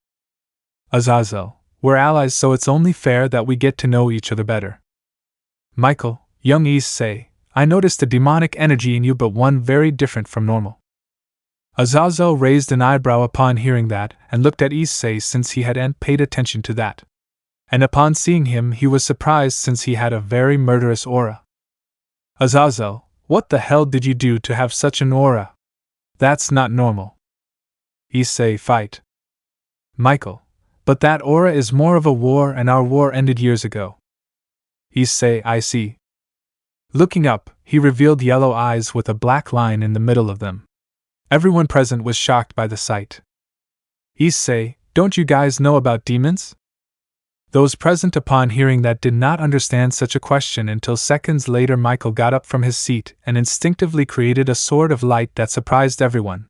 Azazel, we're allies so it's only fair that we get to know each other better. Michael, young Issei, I noticed a demonic energy in you but one very different from normal. Azazel raised an eyebrow upon hearing that and looked at Issei since he hadn't paid attention to that. And upon seeing him he was surprised since he had a very murderous aura. Azazel, what the hell did you do to have such an aura? That's not normal. Issei, fight. Michael, but that aura is more of a war and our war ended years ago. Issei, I see. Looking up, he revealed yellow eyes with a black line in the middle of them. Everyone present was shocked by the sight. Issei, don't you guys know about demons? Those present upon hearing that did not understand such a question until seconds later. Michael got up from his seat and instinctively created a sword of light that surprised everyone.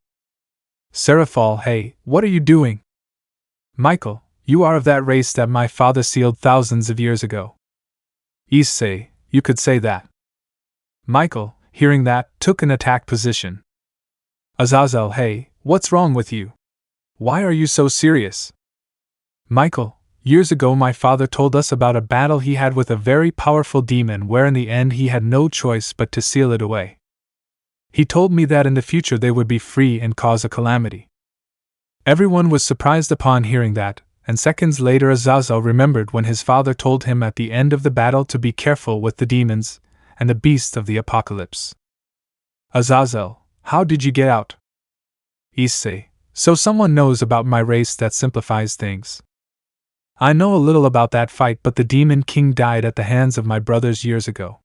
Seraphal, hey, what are you doing? Michael, you are of that race that my father sealed thousands of years ago. Issei, you could say that. Michael, hearing that, took an attack position. Azazel, hey, what's wrong with you? Why are you so serious? Michael, years ago my father told us about a battle he had with a very powerful demon where in the end he had no choice but to seal it away. He told me that in the future they would be free and cause a calamity. Everyone was surprised upon hearing that, and seconds later Azazel remembered when his father told him at the end of the battle to be careful with the demons and the beast of the apocalypse. Azazel, how did you get out? Issei, so someone knows about my race that simplifies things. I know a little about that fight, but the demon king died at the hands of my brothers years ago.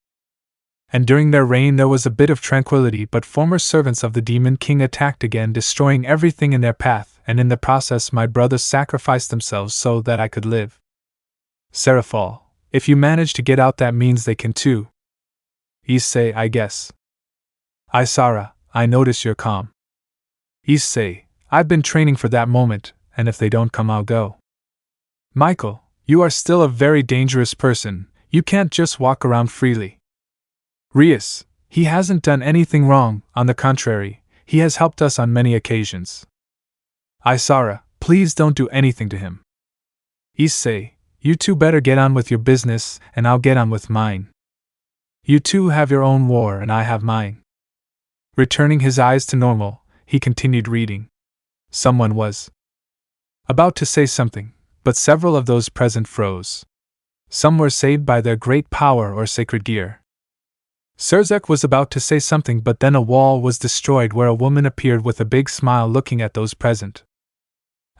And during their reign there was a bit of tranquility, but former servants of the demon king attacked again, destroying everything in their path, and in the process my brothers sacrificed themselves so that I could live. Seraphal, if you manage to get out that means they can too. Issei, I guess. Isara, I notice you're calm. Issei, I've been training for that moment, and if they don't come I'll go. Michael, you are still a very dangerous person, you can't just walk around freely. Rias, he hasn't done anything wrong, on the contrary, he has helped us on many occasions. Isara, please don't do anything to him. Issei, you two better get on with your business, and I'll get on with mine. You two have your own war and I have mine. Returning his eyes to normal, he continued reading. Someone was about to say something, but several of those present froze. Some were saved by their great power or sacred gear. Serzek was about to say something, but then a wall was destroyed where a woman appeared with a big smile looking at those present.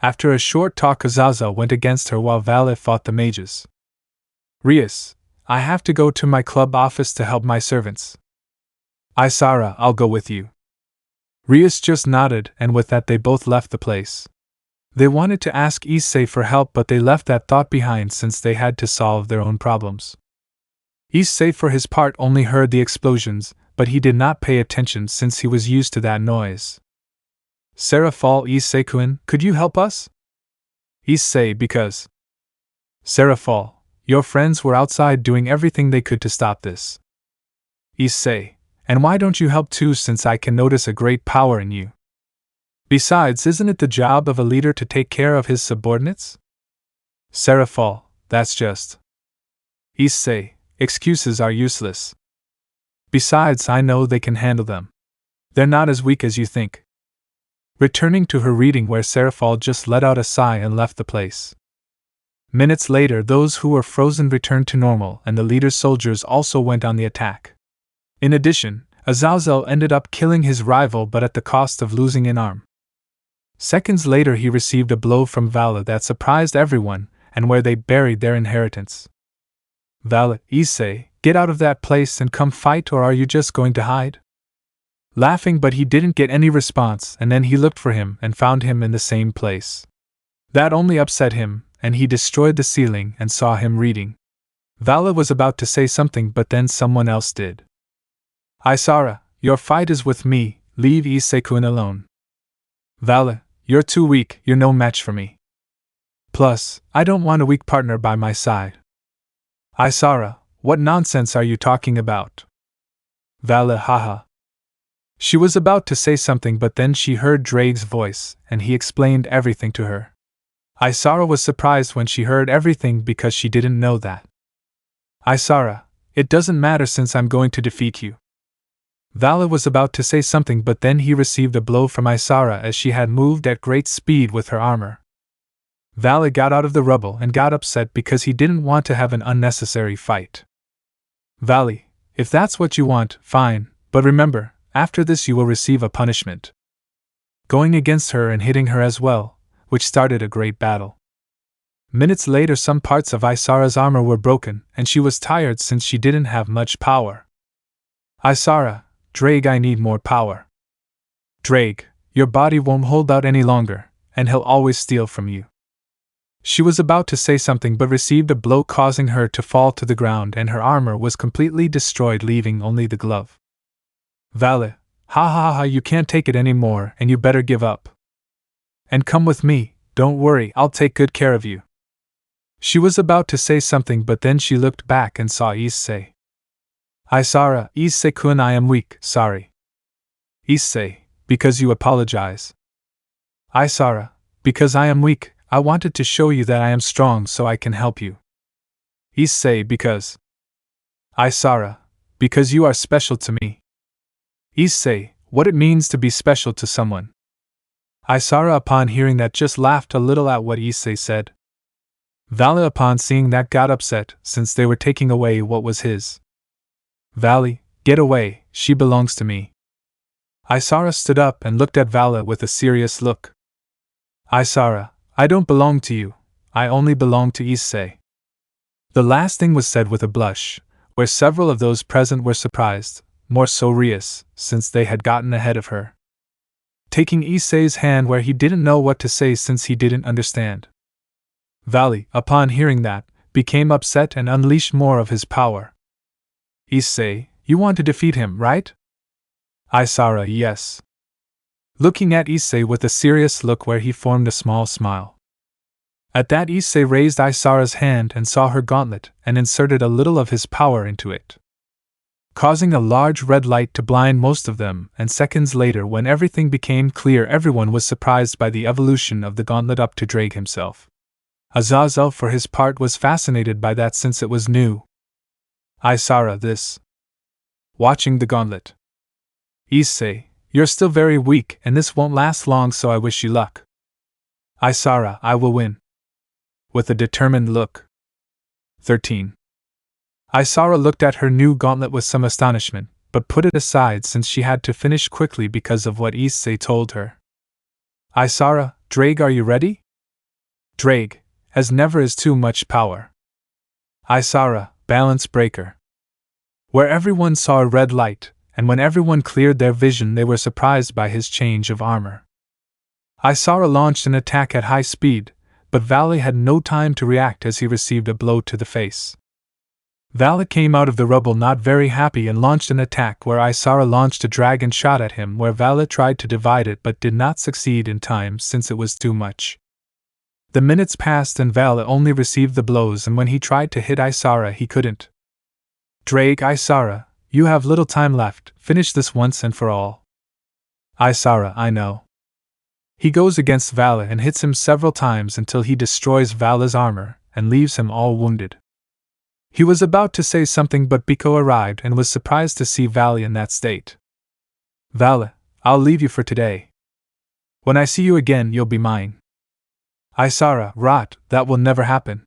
After a short talk Azazel went against her while Valet fought the mages. Rias, I have to go to my club office to help my servants. Isara, I'll go with you. Rias just nodded, and with that they both left the place. They wanted to ask Issei for help, but they left that thought behind since they had to solve their own problems. Issei for his part only heard the explosions, but he did not pay attention since he was used to that noise. Seraphal, Issei-kun, could you help us? Issei, because Seraphal, your friends were outside doing everything they could to stop this. Issei, and why don't you help too, since I can notice a great power in you? Besides, isn't it the job of a leader to take care of his subordinates? Seraphal, that's just. Issei, excuses are useless. Besides, I know they can handle them. They're not as weak as you think. Returning to her reading, where Seraphal just let out a sigh and left the place. Minutes later, those who were frozen returned to normal, and the leader's soldiers also went on the attack. In addition, Azazel ended up killing his rival, but at the cost of losing an arm. Seconds later he received a blow from Vala that surprised everyone, and where they buried their inheritance. Vala, Issei, get out of that place and come fight, or are you just going to hide? laughing, but he didn't get any response, and then he looked for him and found him in the same place. That only upset him, and he destroyed the ceiling and saw him reading. Vala was about to say something, but then someone else did. Isara, your fight is with me, leave Issei-kun alone. Vala, you're too weak, you're no match for me. Plus, I don't want a weak partner by my side. Isara, what nonsense are you talking about? Vala, haha. She was about to say something, but then she heard Drake's voice, and he explained everything to her. Isara was surprised when she heard everything because she didn't know that. Isara, it doesn't matter since I'm going to defeat you. Vala was about to say something, but then he received a blow from Isara as she had moved at great speed with her armor. Vala got out of the rubble and got upset because he didn't want to have an unnecessary fight. Vali, if that's what you want, fine, but remember, after this you will receive a punishment. Going against her and hitting her as well, which started a great battle. Minutes later, some parts of Isara's armor were broken, and she was tired since she didn't have much power. Isara, Drake, I need more power. Drake, your body won't hold out any longer, and he'll always steal from you. She was about to say something but received a blow causing her to fall to the ground, and her armor was completely destroyed, leaving only the glove. Vale, ha ha ha, you can't take it anymore and you better give up. And come with me, don't worry, I'll take good care of you. She was about to say something, but then she looked back and saw Issei. Isara, Issei-kun, I am weak, sorry. Issei, because you apologize. Isara, because I am weak, I wanted to show you that I am strong so I can help you. Issei, because. Isara, because you are special to me. Issei, what it means to be special to someone. Isara, upon hearing that, just laughed a little at what Issei said. Vala, upon seeing that, got upset since they were taking away what was his. Vali, get away, she belongs to me. Isara stood up and looked at Vala with a serious look. Isara, I don't belong to you, I only belong to Issei. The last thing was said with a blush, where several of those present were surprised, more so Rias, since they had gotten ahead of her. Taking Issei's hand where he didn't know what to say since he didn't understand. Vali, upon hearing that, became upset and unleashed more of his power. Issei, you want to defeat him, right? Isara, yes. Looking at Issei with a serious look where he formed a small smile. At that, Issei raised Isara's hand and saw her gauntlet and inserted a little of his power into it, causing a large red light to blind most of them, and seconds later, when everything became clear, everyone was surprised by the evolution of the gauntlet up to Drake himself. Azazel, for his part, was fascinated by that since it was new. Isara, this. Watching the gauntlet. Issei, you're still very weak and this won't last long, so I wish you luck. Isara, I will win. With a determined look. 13. Isara looked at her new gauntlet with some astonishment, but put it aside since she had to finish quickly because of what Issei told her. Isara, Drake, are you ready? Drake, as never, is too much power. Isara, balance breaker. Where everyone saw a red light, and when everyone cleared their vision, they were surprised by his change of armor. Isara launched an attack at high speed, but Vali had no time to react as he received a blow to the face. Vali came out of the rubble not very happy and launched an attack where Isara launched a dragon shot at him, where Vali tried to divide it but did not succeed in time since it was too much. The minutes passed and Vali only received the blows, and when he tried to hit Isara he couldn't. Drake, Isara, you have little time left, finish this once and for all. Isara, I know. He goes against Vali and hits him several times until he destroys Vala's armor and leaves him all wounded. He was about to say something, but Biko arrived and was surprised to see Vali in that state. Vali, I'll leave you for today. When I see you again, you'll be mine. Isara, rot, that will never happen.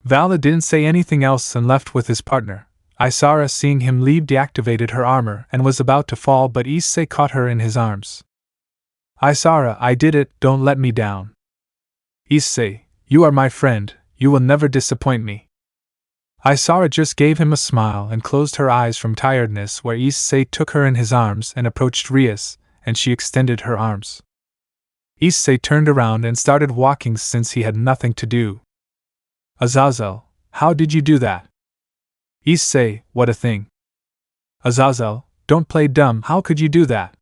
Vali didn't say anything else and left with his partner. Isara, seeing him leave, deactivated her armor and was about to fall, but Issei caught her in his arms. Isara, I did it, don't let me down. Issei, you are my friend, you will never disappoint me. Isara just gave him a smile and closed her eyes from tiredness where Issei took her in his arms and approached Rias, and she extended her arms. Issei turned around and started walking since he had nothing to do. Azazel, how did you do that? Issei, what a thing. Azazel, don't play dumb, how could you do that?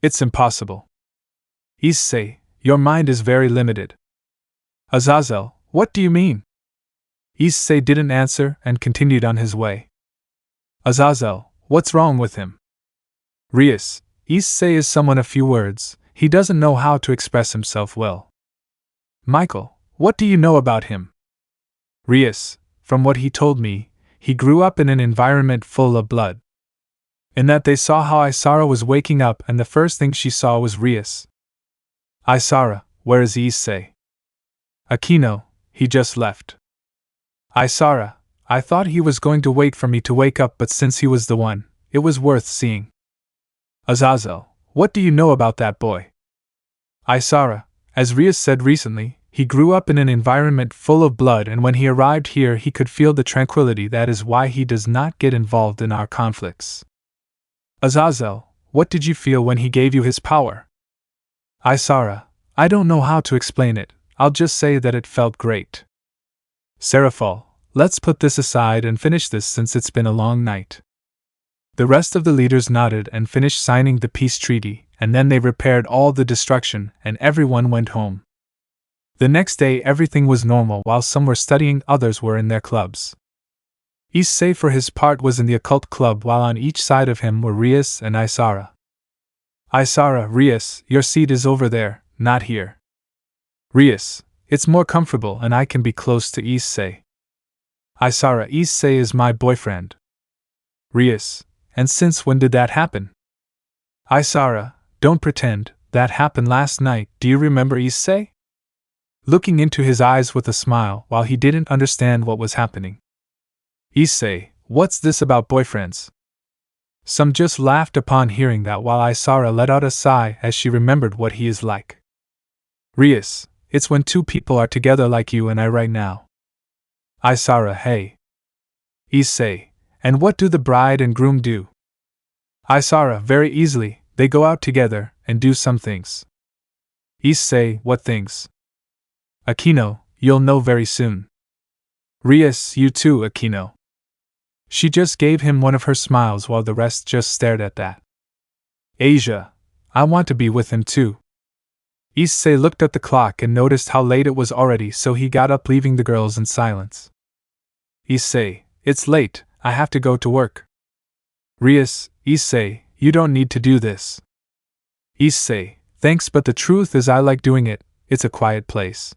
It's impossible. Issei, your mind is very limited. Azazel, what do you mean? Issei didn't answer and continued on his way. Azazel, what's wrong with him? Rias, Issei is someone of few words, he doesn't know how to express himself well. Michael, what do you know about him? Rias, from what he told me, he grew up in an environment full of blood. In that they saw how Isara was waking up and the first thing she saw was Rias. Isara, where is Issei? Akeno, he just left. Isara, I thought he was going to wait for me to wake up, but since he was the one, it was worth seeing. Azazel, what do you know about that boy? Isara, as Rias said recently, he grew up in an environment full of blood, and when he arrived here he could feel the tranquility. That is why he does not get involved in our conflicts. Azazel, what did you feel when he gave you his power? Isara, I don't know how to explain it, I'll just say that it felt great. Seraphol, let's put this aside and finish this since it's been a long night. The rest of the leaders nodded and finished signing the peace treaty, and then they repaired all the destruction and everyone went home. The next day everything was normal. While some were studying, others were in their clubs. Issei for his part was in the occult club, while on each side of him were Rias and Isara. Isara, Rias, your seat is over there, not here. Rias, it's more comfortable and I can be close to Issei. Isara, Issei is my boyfriend. Rias, and since when did that happen? Isara, don't pretend, that happened last night. Do you remember Issei? Looking into his eyes with a smile while he didn't understand what was happening. Issei, what's this about boyfriends? Some just laughed upon hearing that, while Isara let out a sigh as she remembered what he is like. Rias, it's when two people are together like you and I right now. Isara, hey. Issei, and what do the bride and groom do? Isara, very easily, they go out together and do some things. Issei, what things? Akeno, you'll know very soon. Rias, you too, Akeno. She just gave him one of her smiles while the rest just stared at that. Asia, I want to be with him too. Issei looked at the clock and noticed how late it was already, so he got up, leaving the girls in silence. Issei, it's late, I have to go to work. Rias, Issei, you don't need to do this. Issei, thanks, but the truth is I like doing it, it's a quiet place.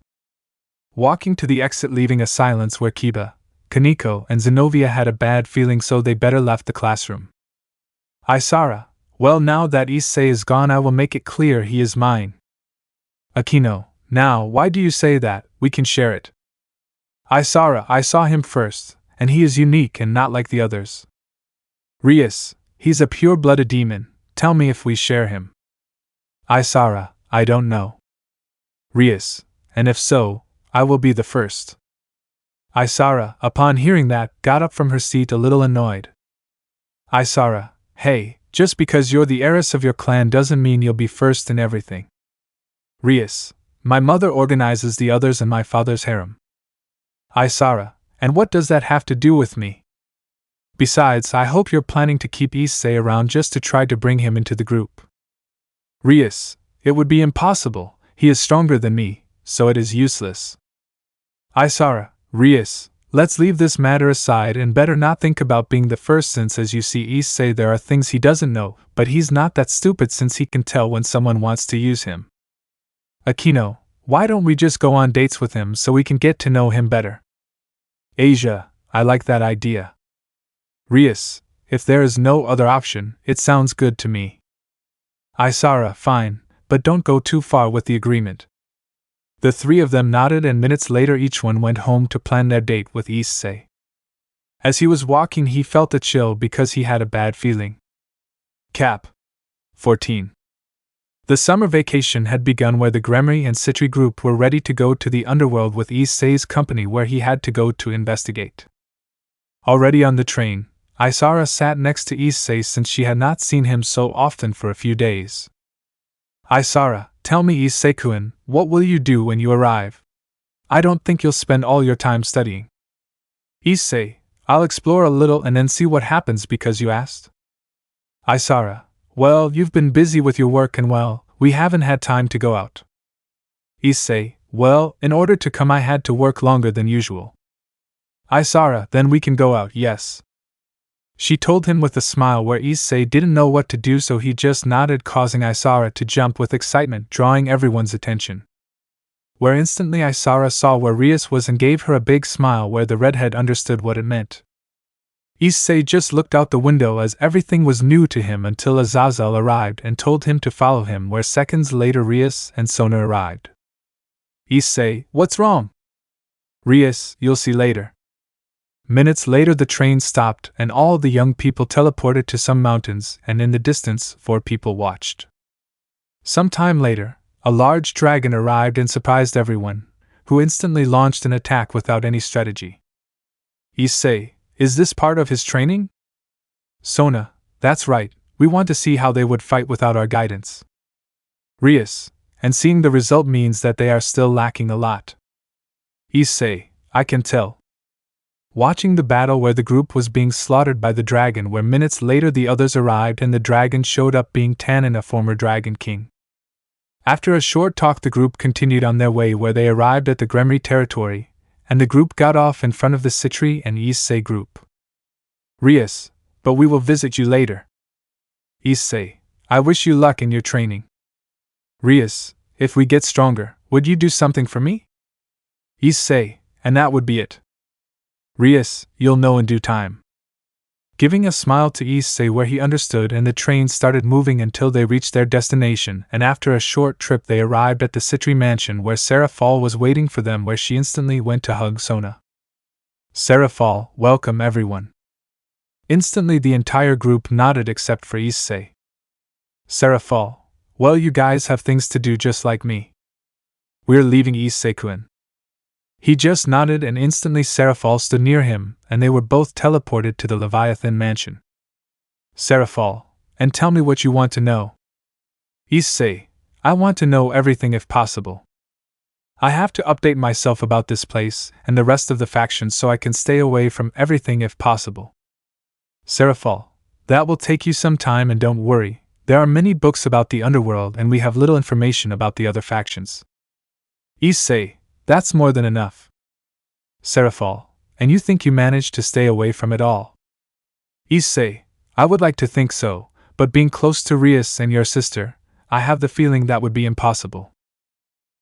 Walking to the exit, leaving a silence where Kiba, Kaneko, and Zenobia had a bad feeling, so they better left the classroom. Isara, well, now that Issei is gone I will make it clear he is mine. Akeno, now why do you say that? We can share it. Isara, I saw him first, and he is unique and not like the others. Rias, he's a pure-blooded demon, tell me if we share him. Isara, I don't know. Rias, and if so, I will be the first. Isara, upon hearing that, got up from her seat a little annoyed. Isara, hey, just because you're the heiress of your clan doesn't mean you'll be first in everything. Rias, my mother organizes the others in my father's harem. Isara, and what does that have to do with me? Besides, I hope you're planning to keep Issei around just to try to bring him into the group. Rias, it would be impossible, he is stronger than me, so it is useless. Isara, Rias, let's leave this matter aside and better not think about being the first, since as you see Issei there are things he doesn't know, but he's not that stupid since he can tell when someone wants to use him. Akeno, why don't we just go on dates with him so we can get to know him better? Asia, I like that idea. Rias, if there is no other option, it sounds good to me. Isara, fine, but don't go too far with the agreement. The three of them nodded, and minutes later each one went home to plan their date with Issei. As he was walking he felt a chill because he had a bad feeling. Cap. 14. The summer vacation had begun, where the Gremory and Citri group were ready to go to the underworld with Issei's company, where he had to go to investigate. Already on the train, Isara sat next to Issei since she had not seen him so often for a few days. Isara, tell me Issei-kun, what will you do when you arrive? I don't think you'll spend all your time studying. Issei, I'll explore a little and then see what happens because you asked. Isara, well, you've been busy with your work and well, we haven't had time to go out. Issei, well, in order to come I had to work longer than usual. Isara, then we can go out, yes. She told him with a smile where Issei didn't know what to do, so he just nodded, causing Isara to jump with excitement, drawing everyone's attention. Where instantly Isara saw where Rias was and gave her a big smile where the redhead understood what it meant. Issei just looked out the window as everything was new to him until Azazel arrived and told him to follow him, where seconds later Rias and Sona arrived. Issei, what's wrong? Rias, you'll see later. Minutes later the train stopped and all the young people teleported to some mountains, and in the distance 4 people watched. Some time later, a large dragon arrived and surprised everyone, who instantly launched an attack without any strategy. Issei, is this part of his training? Sona, that's right, we want to see how they would fight without our guidance. Rias, and seeing the result means that they are still lacking a lot. Issei, I can tell. Watching the battle where the group was being slaughtered by the dragon, where minutes later the others arrived and the dragon showed up being Tannen, a former dragon king. After a short talk the group continued on their way where they arrived at the Gremry territory, and the group got off in front of the Citri and Issei group. Rias, but we will visit you later. Issei, I wish you luck in your training. Rias, if we get stronger, would you do something for me? Issei, and that would be it. Rias, you'll know in due time. Giving a smile to Issei where he understood, and the train started moving until they reached their destination, and after a short trip they arrived at the Citri mansion where Seraphal was waiting for them, where she instantly went to hug Sona. Seraphal, welcome everyone. Instantly the entire group nodded except for Issei. Seraphal, well, you guys have things to do just like me. We're leaving Issei-kun. He just nodded and instantly Seraphal stood near him, and they were both teleported to the Leviathan mansion. Seraphal, and tell me what you want to know. Issei, I want to know everything if possible. I have to update myself about this place and the rest of the factions so I can stay away from everything if possible. Seraphal, that will take you some time, and don't worry, there are many books about the underworld and we have little information about the other factions. Issei, that's more than enough. Seraphal, and you think you managed to stay away from it all? Issei, I would like to think so, but being close to Rias and your sister, I have the feeling that would be impossible.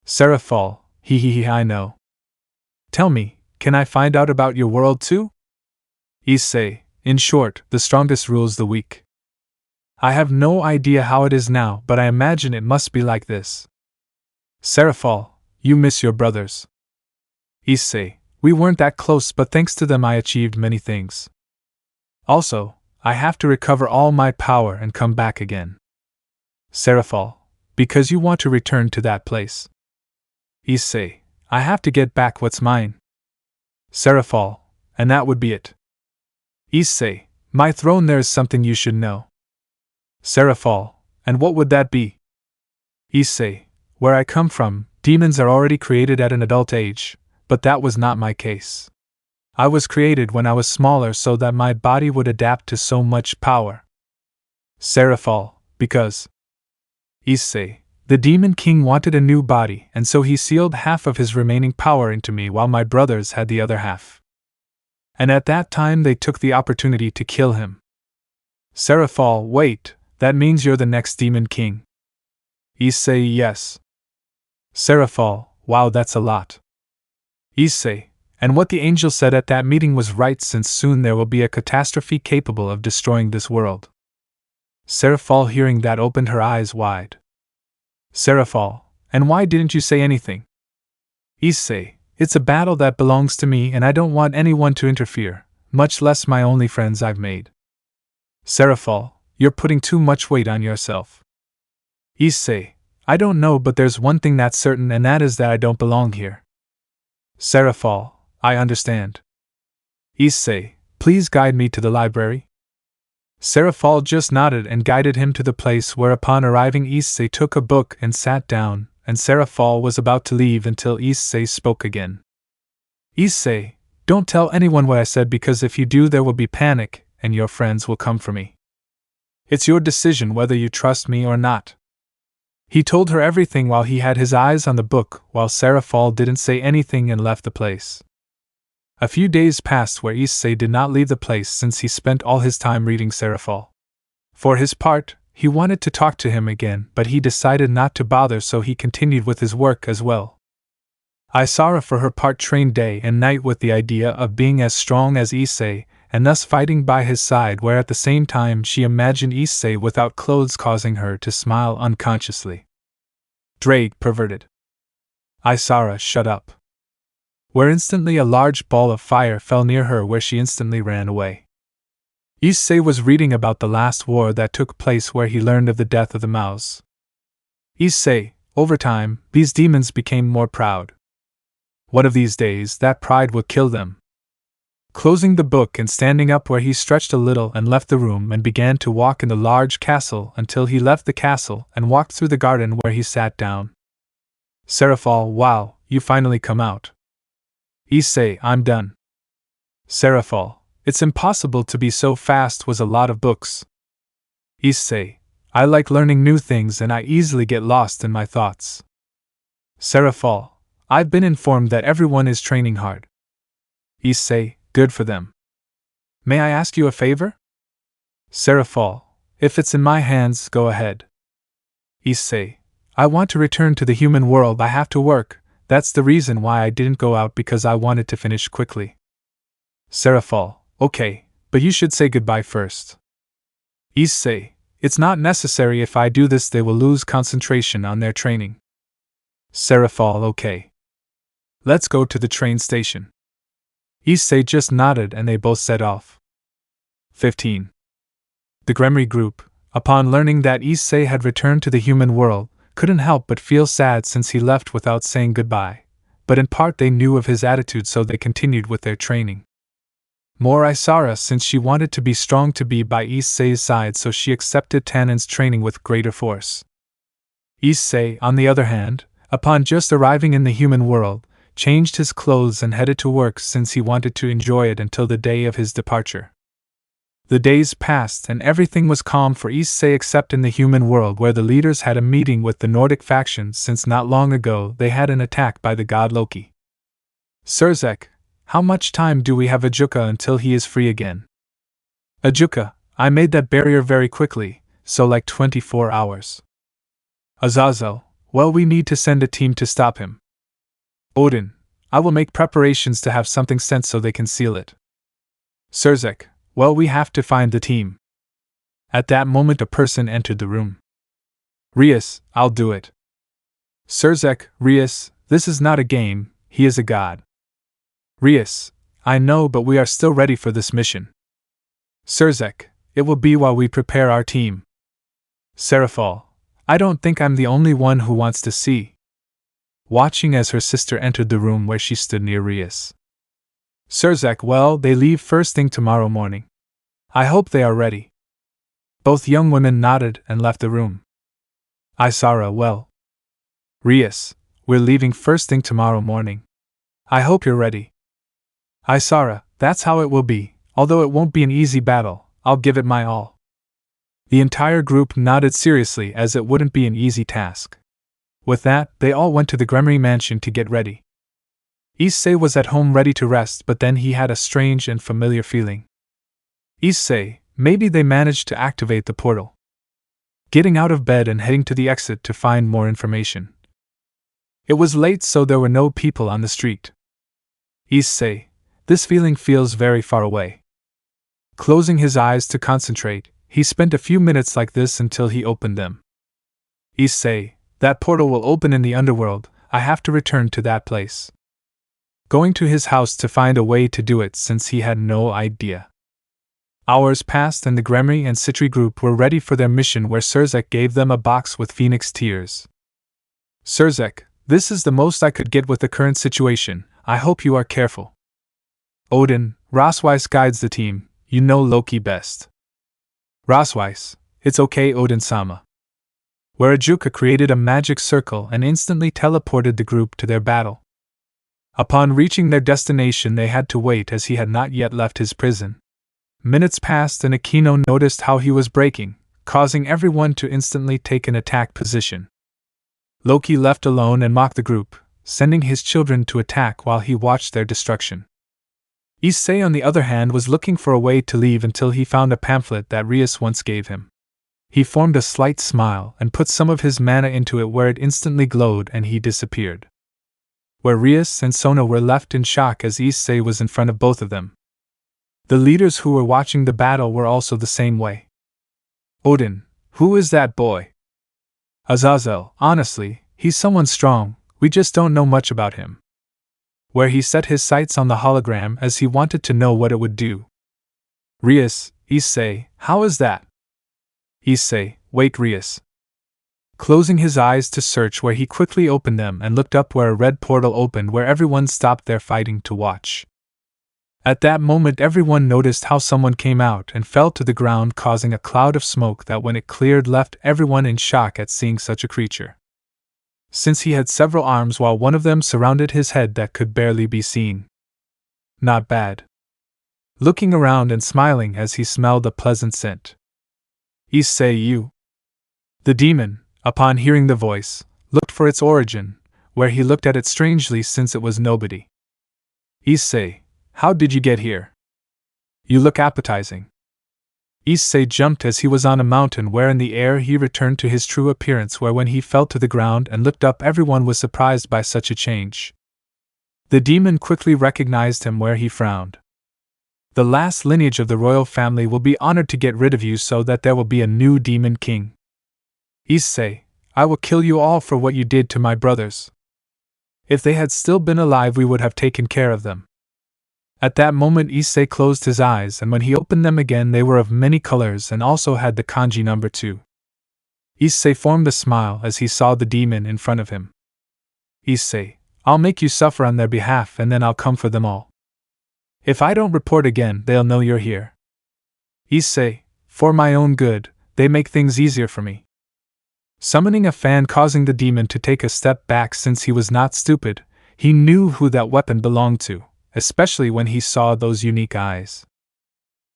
Seraphal, I know. Tell me, can I find out about your world too? Issei, in short, the strongest rules the weak. I have no idea how it is now, but I imagine it must be like this. Seraphal, you miss your brothers. Issei, we weren't that close, but thanks to them I achieved many things. Also, I have to recover all my power and come back again. Seraphal, because you want to return to that place. Issei, I have to get back what's mine. Seraphal, and that would be it. Issei, my throne, there is something you should know. Seraphal, and what would that be? Issei, where I come from, demons are already created at an adult age, but that was not my case. I was created when I was smaller so that my body would adapt to so much power. Seraphal, because Issei, the demon king wanted a new body, and so he sealed half of his remaining power into me while my brothers had the other half. And at that time they took the opportunity to kill him. Seraphal, wait, that means you're the next demon king. Issei, yes. Seraphal, wow, that's a lot. Issei, and what the angel said at that meeting was right, since soon there will be a catastrophe capable of destroying this world. Seraphal, hearing that, opened her eyes wide. Seraphal, and why didn't you say anything? Issei, it's a battle that belongs to me and I don't want anyone to interfere, much less my only friends I've made. Seraphal, you're putting too much weight on yourself. Issei, I don't know, but there's one thing that's certain, and that is that I don't belong here. Seraphal, I understand. Issei, Please guide me to the library? Seraphol just nodded and guided him to the place where upon arriving Issei took a book and sat down, and Seraphol was about to leave until Issei spoke again. Issei, don't tell anyone what I said because if you do there will be panic, and your friends will come for me. It's your decision whether you trust me or not. He told her everything while he had his eyes on the book, while Seraphol didn't say anything and left the place. A few days passed where Issei did not leave the place since he spent all his time reading Seraphol. For his part, he wanted to talk to him again, but he decided not to bother, so he continued with his work as well. Isara for her part trained day and night with the idea of being as strong as Issei, and thus fighting by his side, where at the same time she imagined Issei without clothes causing her to smile unconsciously. Drake perverted. Isara, shut up. Where instantly a large ball of fire fell near her, where she instantly ran away. Issei was reading about the last war that took place, where he learned of the death of the mouse. Issei, over time, these demons became more proud. One of these days that pride would kill them. Closing the book and standing up where he stretched a little and left the room and began to walk in the large castle until he left the castle and walked through the garden where he sat down. Seraphol, wow, you finally come out. Issei, I'm done. Seraphol, it's impossible to be so fast, was a lot of books. Issei, I like learning new things and I easily get lost in my thoughts. Seraphol, I've been informed that everyone is training hard. Issei, good for them. May I ask you a favor? Seraphol, if it's in my hands, go ahead. Issei, I want to return to the human world. I have to work. That's the reason why I didn't go out, because I wanted to finish quickly. Seraphol, okay, but you should say goodbye first. Issei, it's not necessary. If I do this they will lose concentration on their training. Seraphol, okay. Let's go to the train station. Issei just nodded and they both set off. 15. The Gremry group, upon learning that Issei had returned to the human world, couldn't help but feel sad since he left without saying goodbye, but in part they knew of his attitude, so they continued with their training. More Isara, since she wanted to be strong, to be by Issei's side, so she accepted Tannen's training with greater force. Issei, on the other hand, upon just arriving in the human world, changed his clothes and headed to work since he wanted to enjoy it until the day of his departure. The days passed and everything was calm for Issei except in the human world, where the leaders had a meeting with the Nordic factions since not long ago they had an attack by the god Loki. Surzek, how much time do we have Ajuka until he is free again? Ajuka, I made that barrier very quickly, so like 24 hours. Azazel, well, we need to send a team to stop him. Odin, I will make preparations to have something sent so they can seal it. Surzek, well, we have to find the team. At that moment a person entered the room. Rias, I'll do it. Surzek, Rias, this is not a game, he is a god. Rias, I know, but we are still ready for this mission. Surzek, it will be while we prepare our team. Seraphol, I don't think I'm the only one who wants to see. Watching as her sister entered the room where she stood near Rias. Surzek, well, they leave first thing tomorrow morning. I hope they are ready. Both young women nodded and left the room. Isara, well. Rias, we're leaving first thing tomorrow morning. I hope you're ready. Isara, that's how it will be, although it won't be an easy battle, I'll give it my all. The entire group nodded seriously, as it wouldn't be an easy task. With that, they all went to the Gremry mansion to get ready. Issei was at home ready to rest, but then he had a strange and familiar feeling. Issei, maybe they managed to activate the portal. Getting out of bed and heading to the exit to find more information. It was late, so there were no people on the street. Issei, this feeling feels very far away. Closing his eyes to concentrate, he spent a few minutes like this until he opened them. Issei, that portal will open in the underworld, I have to return to that place. Going to his house to find a way to do it since he had no idea. Hours passed and the Gremry and Citri group were ready for their mission, where Surzek gave them a box with phoenix tears. Surzek, this is the most I could get with the current situation, I hope you are careful. Odin, Rosweiss guides the team, you know Loki best. Rosweiss, it's okay Odin-sama. Where Ajuka created a magic circle and instantly teleported the group to their battle. Upon reaching their destination they had to wait as he had not yet left his prison. Minutes passed and Akeno noticed how he was breaking, causing everyone to instantly take an attack position. Loki left alone and mocked the group, sending his children to attack while he watched their destruction. Issei on the other hand was looking for a way to leave until he found a pamphlet that Rias once gave him. He formed a slight smile and put some of his mana into it where it instantly glowed and he disappeared. Where Rias and Sona were left in shock as Issei was in front of both of them. The leaders who were watching the battle were also the same way. Odin, who is that boy? Azazel, honestly, he's someone strong, we just don't know much about him. Where he set his sights on the hologram as he wanted to know what it would do. Rias, Issei, how is that? Issei, wait Rias. Closing his eyes to search where he quickly opened them and looked up where a red portal opened where everyone stopped their fighting to watch. At that moment everyone noticed how someone came out and fell to the ground causing a cloud of smoke that when it cleared left everyone in shock at seeing such a creature. Since he had several arms while one of them surrounded his head that could barely be seen. Not bad. Looking around and smiling as he smelled a pleasant scent. Issei you. The demon, upon hearing the voice, looked for its origin, where he looked at it strangely since it was nobody. Issei, how did you get here? You look appetizing. Issei jumped as he was on a mountain where in the air he returned to his true appearance where when he fell to the ground and looked up everyone was surprised by such a change. The demon quickly recognized him where he frowned. The last lineage of the royal family will be honored to get rid of you so that there will be a new demon king. Issei, I will kill you all for what you did to my brothers. If they had still been alive we would have taken care of them. At that moment Issei closed his eyes and when he opened them again they were of many colors and also had the kanji number 2. Issei formed a smile as he saw the demon in front of him. Issei, I'll make you suffer on their behalf and then I'll come for them all. If I don't report again they'll know you're here. Issei, for my own good, they make things easier for me. Summoning a fan causing the demon to take a step back since he was not stupid, he knew who that weapon belonged to. Especially when he saw those unique eyes.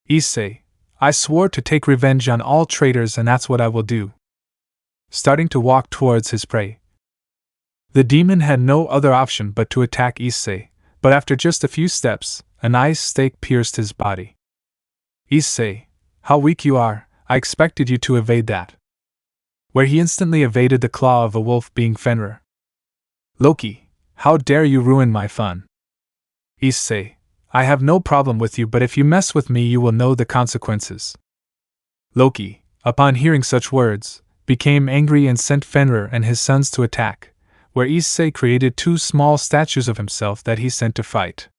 Issei, I swore to take revenge on all traitors and that's what I will do. Starting to walk towards his prey. The demon had no other option but to attack Issei, but after just a few steps, an ice stake pierced his body. Issei, how weak you are, I expected you to evade that. Where he instantly evaded the claw of a wolf being Fenrir. Loki, how dare you ruin my fun? Issei, I have no problem with you but if you mess with me you will know the consequences. Loki, upon hearing such words, became angry and sent Fenrir and his sons to attack, where Issei created 2 small statues of himself that he sent to fight.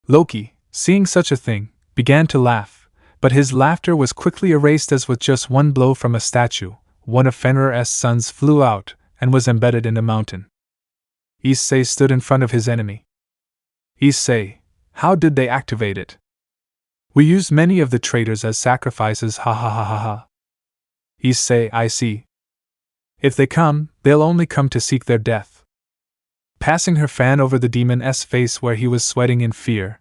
Loki, seeing such a thing, began to laugh, but his laughter was quickly erased as with just one blow from a statue, one of Fenrir's sons flew out and was embedded in a mountain. Issei stood in front of his enemy. Issei, how did they activate it? We used many of the traitors as sacrifices ha ha ha ha ha. Issei, I see. If they come, they'll only come to seek their death. Passing her fan over the demon's face where he was sweating in fear.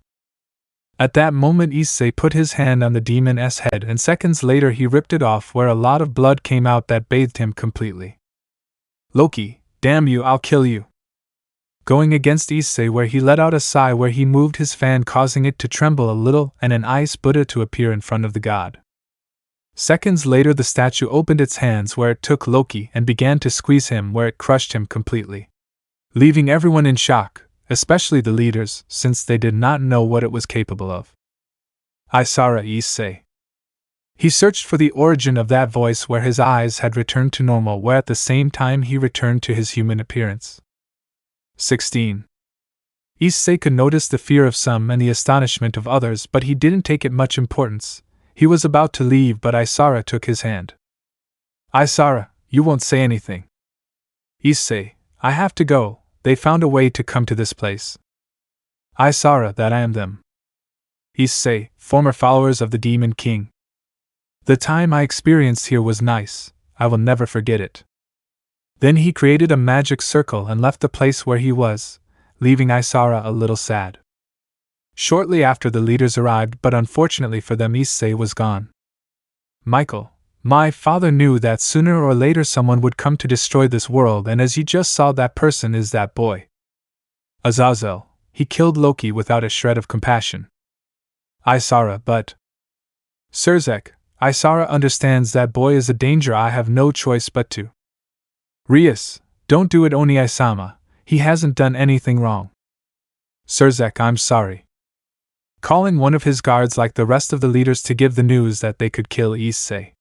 At that moment Issei put his hand on the demon's head and seconds later he ripped it off where a lot of blood came out that bathed him completely. Loki, damn you, I'll kill you. Going against Issei where he let out a sigh where he moved his fan causing it to tremble a little and an ice Buddha to appear in front of the god. Seconds later the statue opened its hands where it took Loki and began to squeeze him where it crushed him completely. Leaving everyone in shock, especially the leaders, since they did not know what it was capable of. Isara Issei. He searched for the origin of that voice where his eyes had returned to normal where at the same time he returned to his human appearance. 16. Issei could notice the fear of some and the astonishment of others but he didn't take it much importance. He was about to leave but Isara took his hand. Isara, you won't say anything. Issei, I have to go, they found a way to come to this place. Isara, that I am them. Issei, former followers of the Demon King. The time I experienced here was nice, I will never forget it. Then he created a magic circle and left the place where he was, leaving Isara a little sad. Shortly after the leaders arrived, but unfortunately for them Issei was gone. Michael, my father knew that sooner or later someone would come to destroy this world, and as you just saw, that person is that boy. Azazel, he killed Loki without a shred of compassion. Isara, but... Surzek, Isara understands that boy is a danger, I have no choice but to. Rias, don't do it, Oni-sama, he hasn't done anything wrong. Surzek, I'm sorry. Calling one of his guards like the rest of the leaders to give the news that they could kill Issei.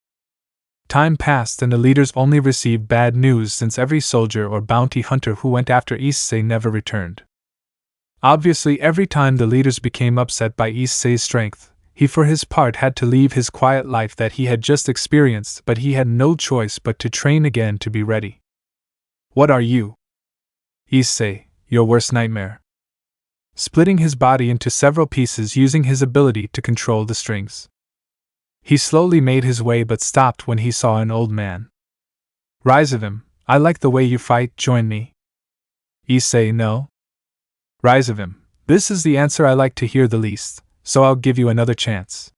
Time passed and the leaders only received bad news, since every soldier or bounty hunter who went after Issei never returned. Obviously, every time the leaders became upset by Issei's strength, he for his part had to leave his quiet life that he had just experienced, but he had no choice but to train again to be ready. What are you? Issei, your worst nightmare. Splitting his body into several pieces using his ability to control the strings. He slowly made his way but stopped when he saw an old man. Rise of him, I like the way you fight, join me. Issei, no. Rise of him, this is the answer I like to hear the least, so I'll give you another chance.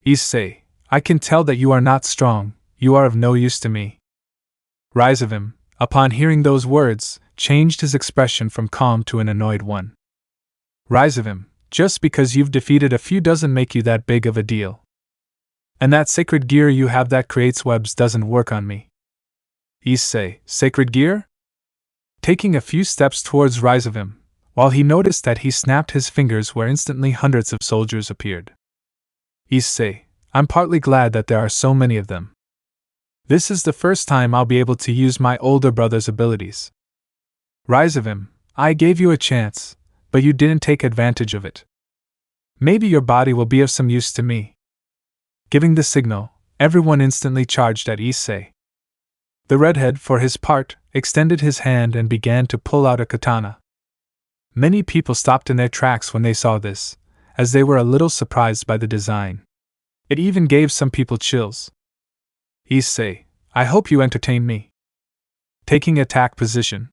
Issei, I can tell that you are not strong, you are of no use to me. Rise of him, upon hearing those words, changed his expression from calm to an annoyed one. Rise of him, just because you've defeated a few doesn't make you that big of a deal. And that sacred gear you have that creates webs doesn't work on me. Issei, sacred gear? Taking a few steps towards Rise of him, while he noticed that he snapped his fingers where instantly hundreds of soldiers appeared. Issei, I'm partly glad that there are so many of them. This is the first time I'll be able to use my older brother's abilities. Rise of him, I gave you a chance, but you didn't take advantage of it. Maybe your body will be of some use to me. Giving the signal, everyone instantly charged at Issei. The redhead, for his part, extended his hand and began to pull out a katana. Many people stopped in their tracks when they saw this, as they were a little surprised by the design. It even gave some people chills. Issei, I hope you entertain me. Taking attack position.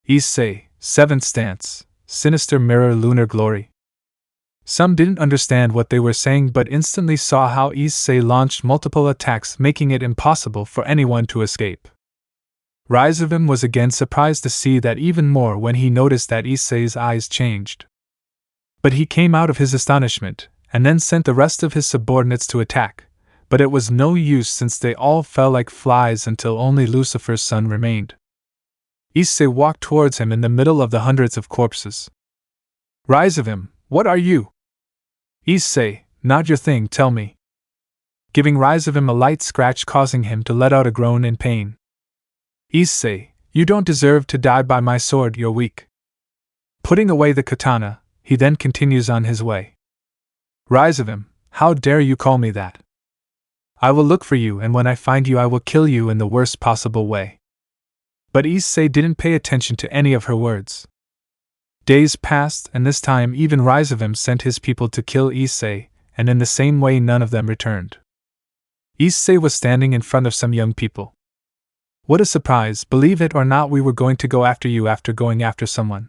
Issei, 7th stance, sinister mirror lunar glory. Some didn't understand what they were saying but instantly saw how Issei launched multiple attacks, making it impossible for anyone to escape. Rise of him was again surprised to see that even more when he noticed that Issei's eyes changed. But he came out of his astonishment, and then sent the rest of his subordinates to attack, but it was no use since they all fell like flies until only Lucifer's son remained. Issei walked towards him in the middle of the hundreds of corpses. Rise of him, what are you? Issei, not your thing, tell me. Giving Rise of him a light scratch, causing him to let out a groan in pain. Issei, you don't deserve to die by my sword, you're weak. Putting away the katana, he then continues on his way. Rise of him, how dare you call me that? I will look for you, and when I find you I will kill you in the worst possible way. But Issei didn't pay attention to any of her words. Days passed, and this time even Rise of him sent his people to kill Issei, and in the same way none of them returned. Issei was standing in front of some young people. What a surprise, believe it or not, we were going to go after you after going after someone.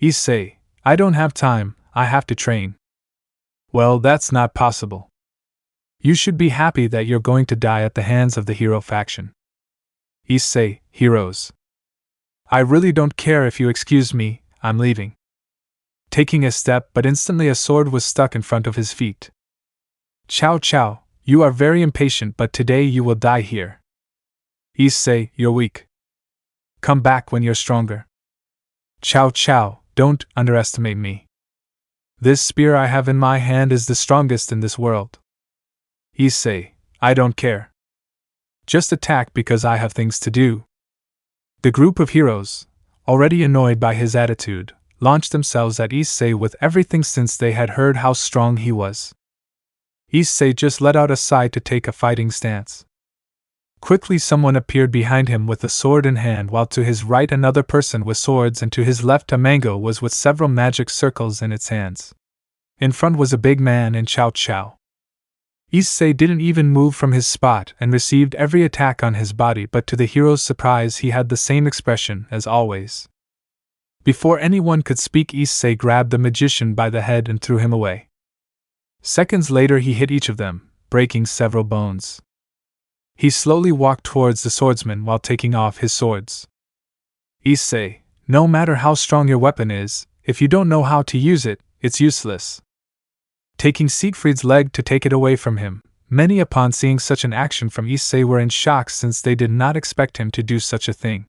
Issei, I don't have time, I have to train. Well, that's not possible. You should be happy that you're going to die at the hands of the hero faction. Issei, heroes. I really don't care if you excuse me, I'm leaving. Taking a step, but instantly a sword was stuck in front of his feet. Chow chow, you are very impatient, but today you will die here. Issei, you're weak. Come back when you're stronger. Chow chow, don't underestimate me. This spear I have in my hand is the strongest in this world. Issei, I don't care. Just attack because I have things to do. The group of heroes, already annoyed by his attitude, launched themselves at Issei with everything since they had heard how strong he was. Issei just let out a sigh to take a fighting stance. Quickly someone appeared behind him with a sword in hand, while to his right another person with swords and to his left a mango was with several magic circles in its hands. In front was a big man in Chow Chow. Issei didn't even move from his spot and received every attack on his body, but to the hero's surprise he had the same expression as always. Before anyone could speak, Issei grabbed the magician by the head and threw him away. Seconds later he hit each of them, breaking several bones. He slowly walked towards the swordsman while taking off his swords. Issei, no matter how strong your weapon is, if you don't know how to use it, it's useless. Taking Siegfried's leg to take it away from him, many upon seeing such an action from Issei were in shock since they did not expect him to do such a thing.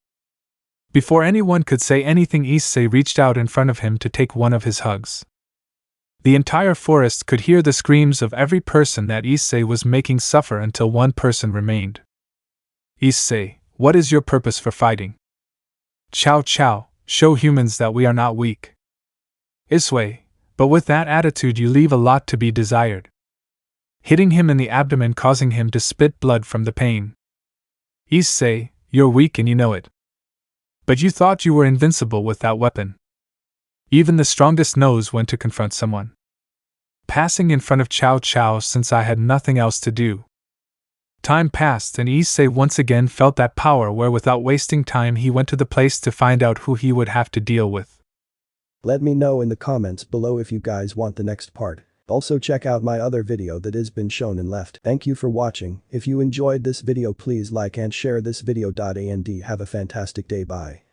Before anyone could say anything, Issei reached out in front of him to take one of his hugs. The entire forest could hear the screams of every person that Issei was making suffer until one person remained. Issei, what is your purpose for fighting? Chow Chow, show humans that we are not weak. Issei, but with that attitude you leave a lot to be desired. Hitting him in the abdomen, causing him to spit blood from the pain. Issei, you're weak and you know it. But you thought you were invincible with that weapon. Even the strongest knows when to confront someone. Passing in front of Chow Chow since I had nothing else to do. Time passed and Issei once again felt that power where without wasting time he went to the place to find out who he would have to deal with. Let me know in the comments below if you guys want the next part. Also check out my other video that has been shown and left. Thank you for watching. If you enjoyed this video please like and share this video. And have a fantastic day. Bye.